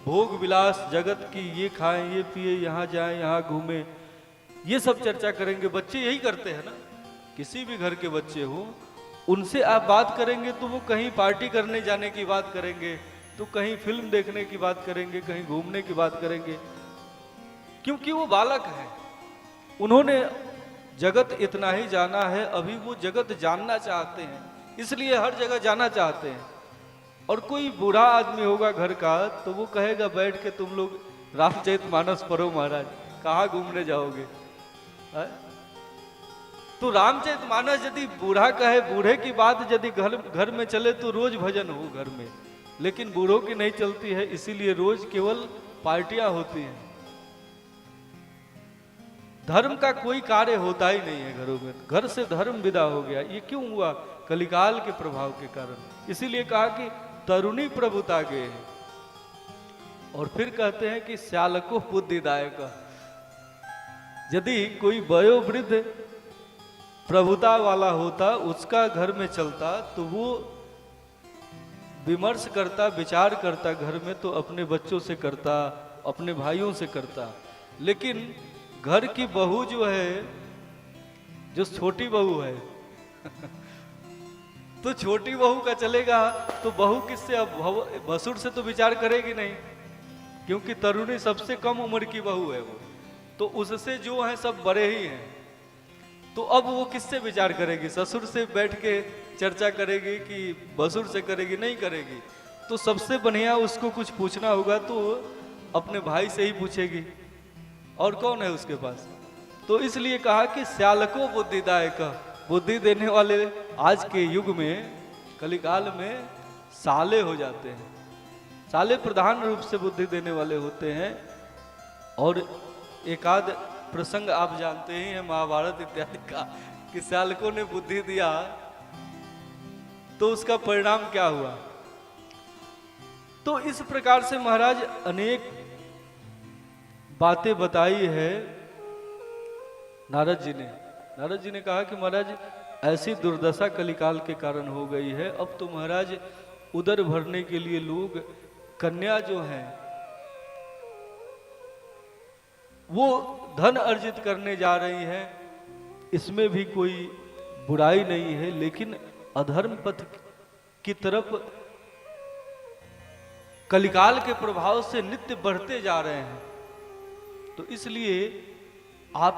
भोग विलास जगत की, ये खाएं, ये पिए, यहाँ जाएं, यहाँ घूमें, ये सब चर्चा करेंगे। बच्चे यही करते हैं ना, किसी भी घर के बच्चे हो, उनसे आप बात करेंगे तो वो कहीं पार्टी करने जाने की बात करेंगे, तो कहीं फिल्म देखने की बात करेंगे, कहीं घूमने की बात करेंगे, क्योंकि वो बालक है। उन्होंने जगत इतना ही जाना है, अभी वो जगत जानना चाहते हैं, इसलिए हर जगह जाना चाहते हैं। और कोई बूढ़ा आदमी होगा घर का तो वो कहेगा बैठ के तुम लोग रामचरितमानस पढ़ो महाराज, कहाँ घूमने जाओगे। तो रामचरितमानस यदि बूढ़ा कहे, बूढ़े की बात यदि घर में चले तो रोज भजन हो घर में, लेकिन बूढ़ों की नहीं चलती है, इसीलिए रोज केवल पार्टियां होती हैं। धर्म का कोई कार्य होता ही नहीं है घरों में, घर से धर्म विदा हो गया। ये क्यों हुआ? कलिकाल के प्रभाव के कारण। इसीलिए कहा कि तरुणी प्रभुता गे है। और फिर कहते हैं कि श्यालको बुद्धिदायक। यदि कोई वयोवृद्ध प्रभुता वाला होता, उसका घर में चलता, तो वो विमर्श करता, विचार करता घर में, तो अपने बच्चों से करता, अपने भाइयों से करता। लेकिन घर की बहू जो है, जो छोटी बहू है तो छोटी बहू का चलेगा तो बहू किससे, अब भसुर से तो विचार करेगी नहीं, क्योंकि तरुणी सबसे कम उम्र की बहू है वो, तो उससे जो है सब बड़े ही हैं। तो अब वो किससे विचार करेगी? ससुर से बैठ के चर्चा करेगी कि भसुर से करेगी? नहीं करेगी। तो सबसे बढ़िया उसको कुछ पूछना होगा तो अपने भाई से ही पूछेगी, और कौन है उसके पास। तो इसलिए कहा कि श्यालको बुद्धिदायक, बुद्धि देने वाले आज के युग में कलिकाल में साले हो जाते हैं। साले प्रधान रूप से बुद्धि देने वाले होते हैं। और एक आध प्रसंग आप जानते ही हैं महाभारत इत्यादि का, कि श्यालकों ने बुद्धि दिया तो उसका परिणाम क्या हुआ। तो इस प्रकार से महाराज अनेक बातें बताई है नारद जी ने। नारद जी ने कहा कि महाराज ऐसी दुर्दशा कलिकाल के कारण हो गई है, अब तो महाराज उदर भरने के लिए लोग कन्या जो हैं वो धन अर्जित करने जा रही हैं। इसमें भी कोई बुराई नहीं है, लेकिन अधर्म पथ की तरफ कलिकाल के प्रभाव से नित्य बढ़ते जा रहे हैं। तो इसलिए आप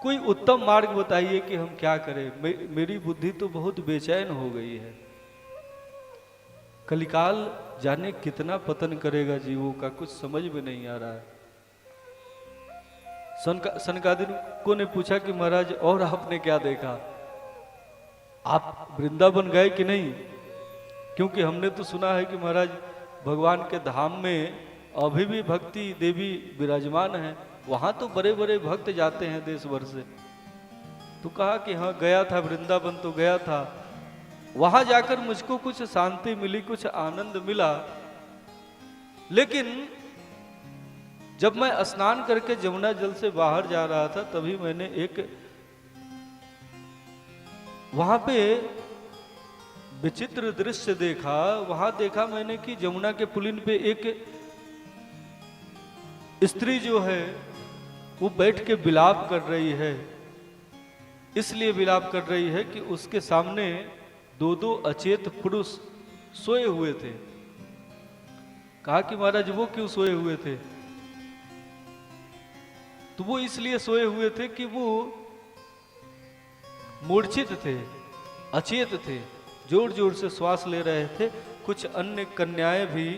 कोई उत्तम मार्ग बताइए कि हम क्या करें। मेरी बुद्धि तो बहुत बेचैन हो गई है। कलिकाल जाने कितना पतन करेगा जीवों का, कुछ समझ में नहीं आ रहा है। सनकादिकों ने पूछा कि महाराज और आपने क्या देखा, आप वृंदावन गए कि नहीं? क्योंकि हमने तो सुना है कि महाराज भगवान के धाम में अभी भी भक्ति देवी विराजमान है, वहां तो बड़े बड़े भक्त जाते हैं देश भर से। तो कहा कि हाँ गया था, वृंदावन तो गया था, वहां जाकर मुझको कुछ शांति मिली, कुछ आनंद मिला। लेकिन जब मैं स्नान करके जमुना जल से बाहर जा रहा था तभी मैंने एक वहां पे विचित्र दृश्य देखा। वहां देखा मैंने कि जमुना के पुलिन पे एक स्त्री जो है वो बैठ के विलाप कर रही है। इसलिए विलाप कर रही है कि उसके सामने दो दो अचेत पुरुष सोए हुए थे। कहा कि महाराज वो क्यों सोए हुए थे? तो वो इसलिए सोए हुए थे कि वो मूर्छित थे, अचेत थे, जोर जोर से श्वास ले रहे थे। कुछ अन्य कन्याएं भी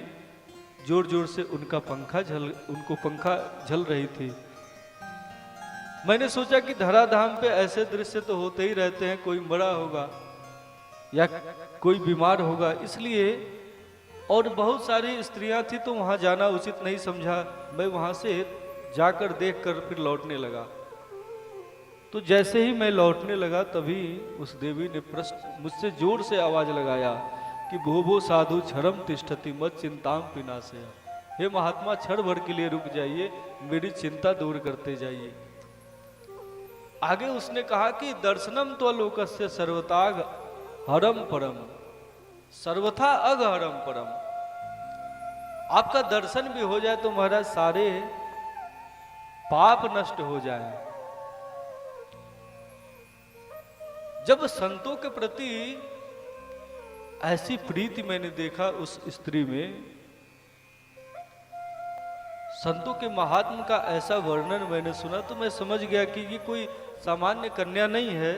जोर जोर से उनको पंखा झल रही थी। मैंने सोचा कि धराधाम पे ऐसे दृश्य तो होते ही रहते हैं, कोई बड़ा होगा या कोई बीमार होगा, इसलिए। और बहुत सारी स्त्रियां थी तो वहां जाना उचित नहीं समझा। मैं वहां से जाकर देखकर फिर लौटने लगा। तो जैसे ही मैं लौटने लगा तभी उस देवी ने मुझसे जोर से आवाज लगाया कि भो साधु क्षरम तिष्ठति मत चिंताम पिनाशया। हे महात्मा, क्षण भर के लिए रुक जाइए, मेरी चिंता दूर करते जाइए। आगे उसने कहा कि दर्शनम तो लोकस्य सर्वताग हरम परम, सर्वथा अग हरम परम। आपका दर्शन भी हो जाए तो महाराज सारे पाप नष्ट हो जाए। जब संतों के प्रति ऐसी प्रीति मैंने देखा उस स्त्री में, संतों के महात्म का ऐसा वर्णन मैंने सुना, तो मैं समझ गया कि ये कोई सामान्य कन्या नहीं है।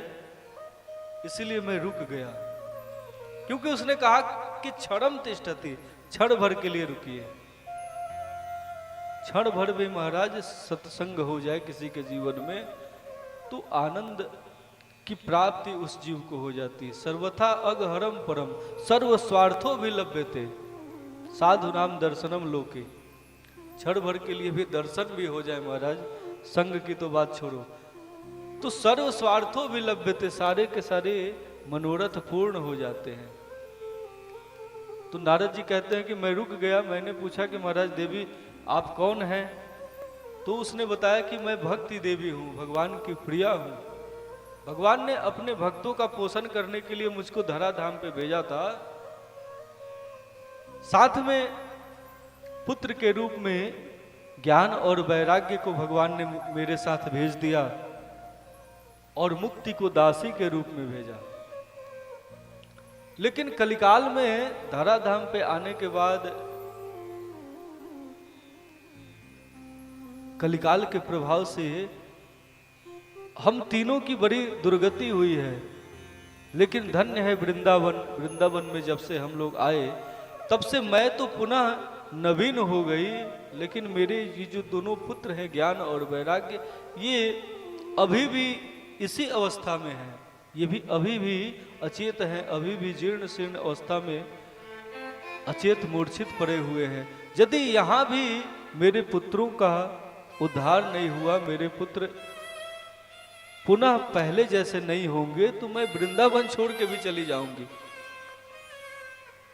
इसीलिए मैं रुक गया, क्योंकि उसने कहा कि क्षणम तिष्ठति, क्षण भर के लिए रुकिए। क्षण भर में महाराज सत्संग हो जाए किसी के जीवन में तो आनंद की प्राप्ति उस जीव को हो जाती है। सर्वथा अगहरम परम सर्व स्वार्थो भी लभ्यते साधु नाम दर्शनम लोके। क्षण भर के लिए भी दर्शन भी हो जाए महाराज, संग की तो बात छोड़ो, तो सर्व स्वार्थो भी लभ्यते, सारे के सारे मनोरथ पूर्ण हो जाते हैं। तो नारद जी कहते हैं कि मैं रुक गया। मैंने पूछा कि महाराज देवी आप कौन हैं? तो उसने बताया कि मैं भक्ति देवी हूं, भगवान की प्रिया हूं। भगवान ने अपने भक्तों का पोषण करने के लिए मुझको धराधाम पे भेजा था। साथ में पुत्र के रूप में ज्ञान और वैराग्य को भगवान ने मेरे साथ भेज दिया और मुक्ति को दासी के रूप में भेजा। लेकिन कलिकाल में धराधाम पे आने के बाद कलिकाल के प्रभाव से हम तीनों की बड़ी दुर्गति हुई है। लेकिन धन्य है वृंदावन। वृंदावन में जब से हम लोग आए तब से मैं तो पुनः नवीन हो गई, लेकिन मेरे ये जो दोनों पुत्र हैं ज्ञान और वैराग्य, ये अभी भी इसी अवस्था में हैं। ये भी अभी भी अचेत हैं, अभी भी जीर्ण शीर्ण अवस्था में अचेत मूर्छित पड़े हुए हैं। यदि यहाँ भी मेरे पुत्रों का उद्धार नहीं हुआ, मेरे पुत्र पुनः पहले जैसे नहीं होंगे, तो मैं वृंदावन छोड़ के भी चली जाऊंगी।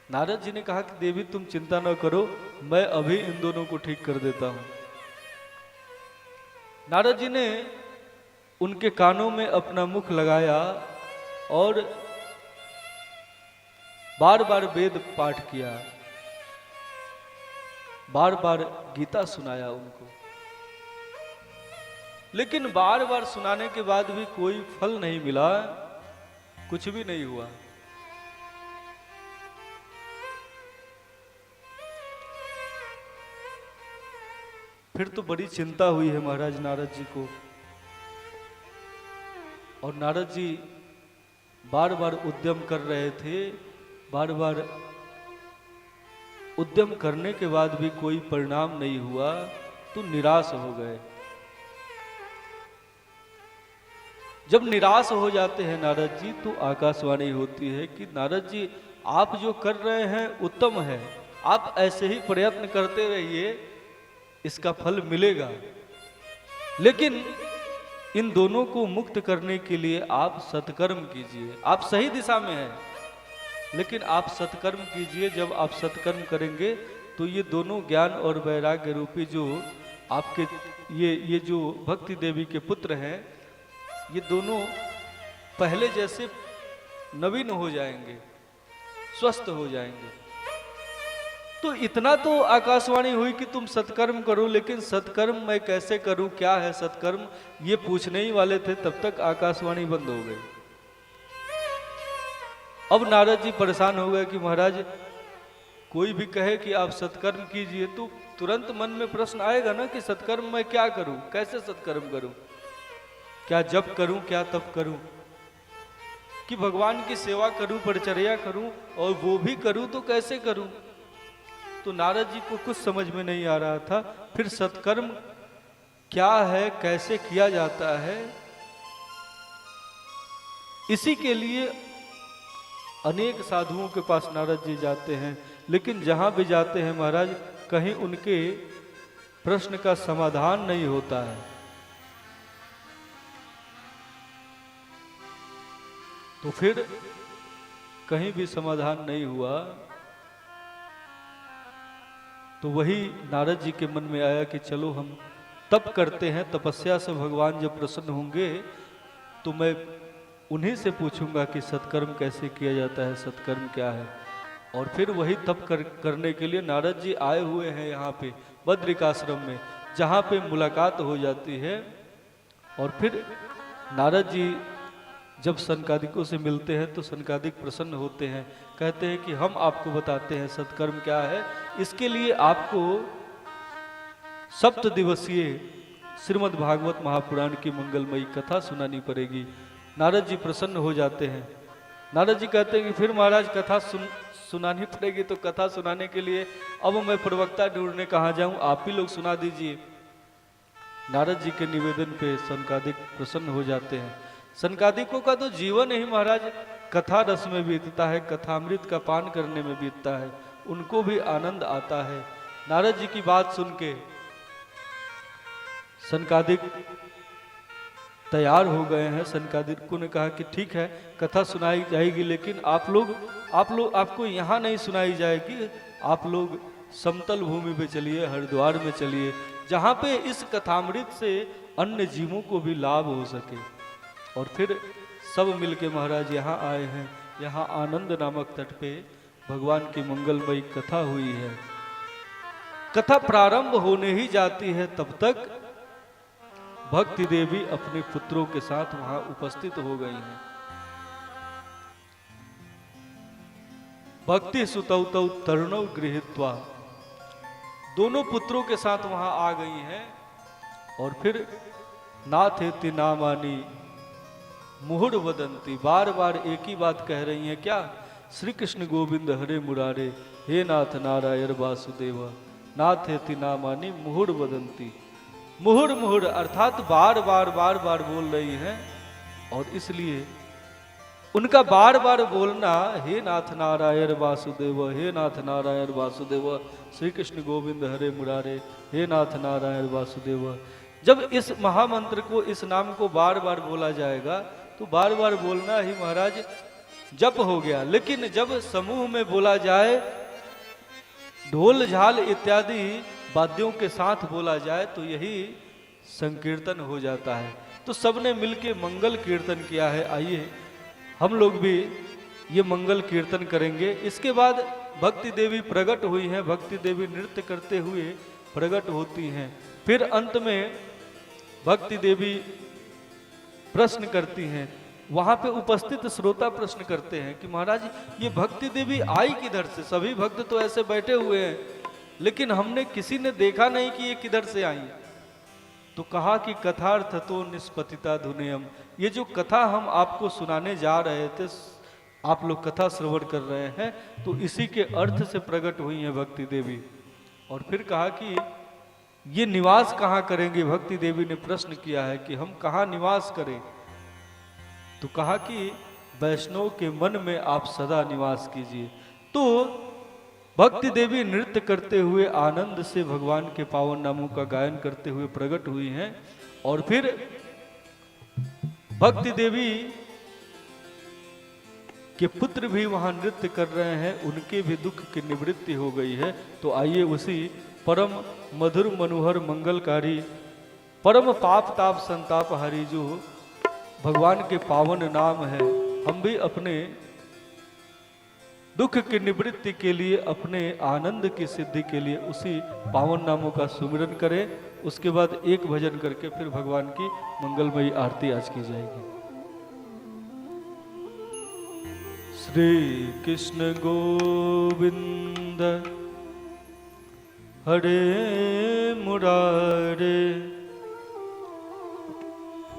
नारद जी ने कहा कि देवी तुम चिंता न करो, मैं अभी इन दोनों को ठीक कर देता हूं। नारद जी ने उनके कानों में अपना मुख लगाया और बार बार वेद पाठ किया, बार बार गीता सुनाया उनको। लेकिन बार बार सुनाने के बाद भी कोई फल नहीं मिला, कुछ भी नहीं हुआ। फिर तो बड़ी चिंता हुई है महाराज नारद जी को, और नारद जी बार बार उद्यम कर रहे थे। बार बार उद्यम करने के बाद भी कोई परिणाम नहीं हुआ, तो निराश हो गए। जब निराश हो जाते हैं नारद जी, तो आकाशवाणी होती है कि नारद जी आप जो कर रहे हैं उत्तम है, आप ऐसे ही प्रयत्न करते रहिए, इसका फल मिलेगा। लेकिन इन दोनों को मुक्त करने के लिए आप सत्कर्म कीजिए। आप सही दिशा में हैं, लेकिन आप सत्कर्म कीजिए। जब आप सत्कर्म करेंगे तो ये दोनों ज्ञान और वैराग्य रूपी जो आपके ये जो भक्ति देवी के पुत्र हैं, ये दोनों पहले जैसे नवीन हो जाएंगे, स्वस्थ हो जाएंगे। तो इतना तो आकाशवाणी हुई कि तुम सत्कर्म करो, लेकिन सत्कर्म मैं कैसे करूं, क्या है सत्कर्म, ये पूछने ही वाले थे, तब तक आकाशवाणी बंद हो गई। अब नारद जी परेशान हो गए कि महाराज कोई भी कहे कि आप सत्कर्म कीजिए, तो तुरंत मन में प्रश्न आएगा ना कि सत्कर्म मैं क्या करूं, कैसे सत्कर्म करूं, क्या जप करूं, क्या तप करूं, कि भगवान की सेवा करूं, परिचर्या करूं, और वो भी करूं तो कैसे करूं। तो नारद जी को कुछ समझ में नहीं आ रहा था। फिर सत्कर्म क्या है, कैसे किया जाता है, इसी के लिए अनेक साधुओं के पास नारद जी जाते हैं। लेकिन जहां भी जाते हैं महाराज, कहीं उनके प्रश्न का समाधान नहीं होता है। तो फिर कहीं भी समाधान नहीं हुआ, तो वही नारद जी के मन में आया कि चलो हम तप करते हैं, तपस्या से भगवान जब प्रसन्न होंगे तो मैं उन्हीं से पूछूंगा कि सत्कर्म कैसे किया जाता है, सत्कर्म क्या है। और फिर वही तप करने के लिए नारद जी आए हुए हैं यहाँ पे बद्रिकाश्रम में, जहाँ पे मुलाकात हो जाती है। और फिर नारद जी जब सनकादिकों से मिलते हैं तो सनकादिक प्रसन्न होते हैं, कहते हैं कि हम आपको बताते हैं सत्कर्म क्या है। इसके लिए आपको 7 दिवसीय श्रीमद् भागवत महापुराण की मंगलमयी कथा सुनानी पड़ेगी। नारद जी प्रसन्न हो जाते हैं। नारद जी कहते हैं कि फिर महाराज कथा सुनानी पड़ेगी, तो कथा सुनाने के लिए अब मैं प्रवक्ता ढूंढने कहाँ जाऊं, आप ही लोग सुना दीजिए। नारद जी के निवेदन पे सनकादिक प्रसन्न हो जाते हैं। सनकादिकों का तो जीवन ही महाराज कथा रस में बीतता है, कथामृत का पान करने में बीतता है, उनको भी आनंद आता है। नारद जी की बात सुन के सनकादिक तैयार हो गए हैं। सनकादिकों ने कहा कि ठीक है कथा सुनाई जाएगी, लेकिन आपको यहाँ नहीं सुनाई जाएगी, आप लोग समतल भूमि पे चलिए, हरिद्वार में चलिए, जहाँ पे इस कथामृत से अन्य जीवों को भी लाभ हो सके। और फिर सब मिलके महाराज यहाँ आए हैं। यहाँ आनंद नामक तट पे भगवान की मंगलमयी कथा हुई है। कथा प्रारंभ होने ही जाती है, तब तक भक्ति देवी अपने पुत्रों के साथ वहां उपस्थित हो गई हैं। भक्ति सुतौ तौ तरुणौ गृहीत्वा, दोनों पुत्रों के साथ वहां आ गई हैं। और फिर नाथेति नामानि मुहुर वदंती, बार बार एक ही बात कह रही हैं क्या? श्री कृष्ण गोविंद हरे मुरारे, हे नाथ नारायण वासुदेव, नाथ हेति नामानि मुहुर वदंती। मुहुर मुहुर अर्थात बार बार बोल रही हैं, और इसलिए उनका बार बार बोलना हे नाथ नारायण वासुदेव, हे नाथ नारायण वासुदेव, श्री कृष्ण गोविंद हरे मुरारे, हे नाथ नारायण वासुदेव। जब इस महामंत्र को, इस नाम को बार बार बोला जाएगा तो बार बार बोलना ही महाराज जप हो गया। लेकिन जब समूह में बोला जाए, ढोल झाल इत्यादि वाद्यों के साथ बोला जाए तो यही संकीर्तन हो जाता है। तो सबने मिलके मंगल कीर्तन किया है। आइए हम लोग भी ये मंगल कीर्तन करेंगे। इसके बाद भक्ति देवी प्रकट हुई हैं, भक्ति देवी नृत्य करते हुए प्रकट होती हैं। फिर अंत में भक्ति देवी प्रश्न करती हैं। वहां पे उपस्थित श्रोता प्रश्न करते हैं कि महाराज ये भक्ति देवी आई किधर से? सभी भक्त तो ऐसे बैठे हुए हैं, लेकिन हमने किसी ने देखा नहीं कि ये किधर से आई। तो कहा कि कथार्थ तो निष्पतिता धुनियम, ये जो कथा हम आपको सुनाने जा रहे थे, आप लोग कथा श्रवण कर रहे हैं, तो इसी के अर्थ से प्रकट हुई हैं भक्ति देवी। और फिर कहा कि ये निवास कहाँ करेंगे? भक्ति देवी ने प्रश्न किया है कि हम कहाँ निवास करें? तो कहा कि वैष्णव के मन में आप सदा निवास कीजिए। तो भक्ति देवी नृत्य करते हुए आनंद से भगवान के पावन नामों का गायन करते हुए प्रकट हुई हैं। और फिर भक्ति देवी के पुत्र भी वहां नृत्य कर रहे हैं, उनके भी दुख की निवृत्ति हो गई है। तो आइए उसी परम मधुर मनोहर मंगलकारी, परम पाप ताप संताप हरि जो भगवान के पावन नाम है, हम भी अपने दुख की निवृत्ति के लिए, अपने आनंद की सिद्धि के लिए उसी पावन नामों का सुमिरन करें। उसके बाद एक भजन करके फिर भगवान की मंगलमयी आरती आज की जाएगी। श्री कृष्ण गोविंद हरे मुरारे,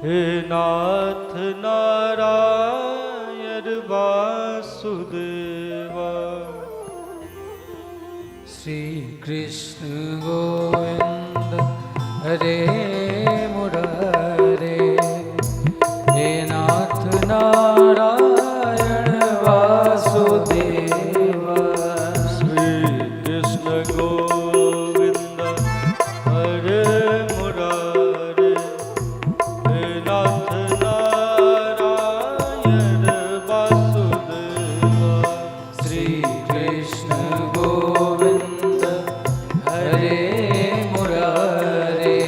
हे नाथ नारायण वासुदेवा। श्री कृष्ण गोविंद हरे मुरारे, हे नाथ नारायण वासुदेवा। श्री कृष्ण गोविंद हरे मुरारे, हे नाथ नारायण वासुदेवा। श्री कृष्ण गोविंद हरे मुरारे,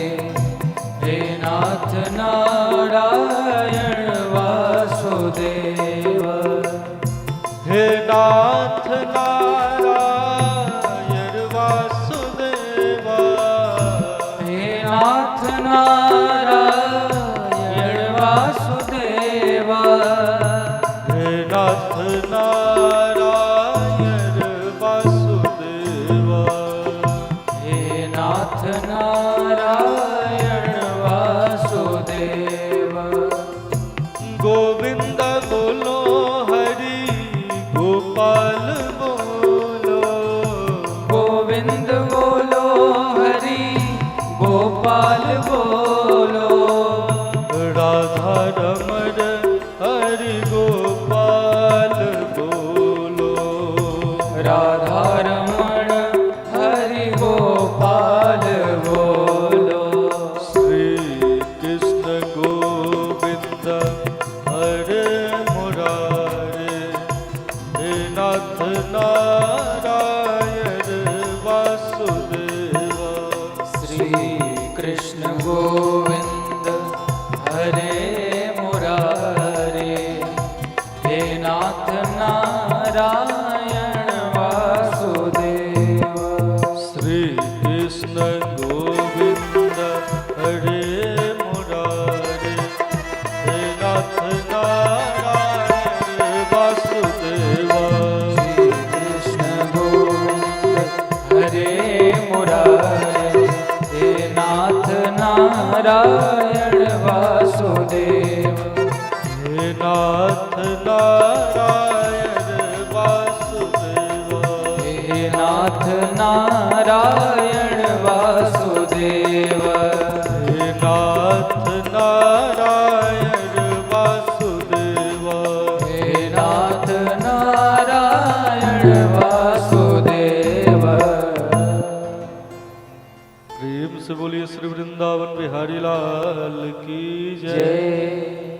हे नाथ नारायण वासुदेवा। हे नाथ नारायण वासुदेवा, हे नाथ नारायण वासुदेवा। हे नाथ नारायण वासुदेवा। हे नाथ नारायण वासुदेवा। गोविंद बोलो हरि गोपाल बोलो, गोविंद बोलो हरि गोपाल बोलो। राधा रमण हरि गोपाल बोलो, राधा रमण हरि गोपाल बोलो। श्री कृष्ण गोविंद हरे मुरारे, हे नाथ नारायण वासुदेवा। श्री कृष्ण गोविंद हरे मुरारे, हे नाथ नारायण वासुदेवा। श्री कृष्ण गोविंद हरे मुरारे, हे नाथ नारायण वासुदेवा। श्री कृष्ण गोविंद हरे मुरारे, हे नाथ नारायण वासुदेव। हे नाथ नारायण वासुदेव, हे नाथ नारायण वासुदेव, हे नाथ नारायण वासुदेव, हे नाथ नारायण वासुदेव। प्रेम से बोलिए श्री वृंदावन बिहारी लाल की जय। जय।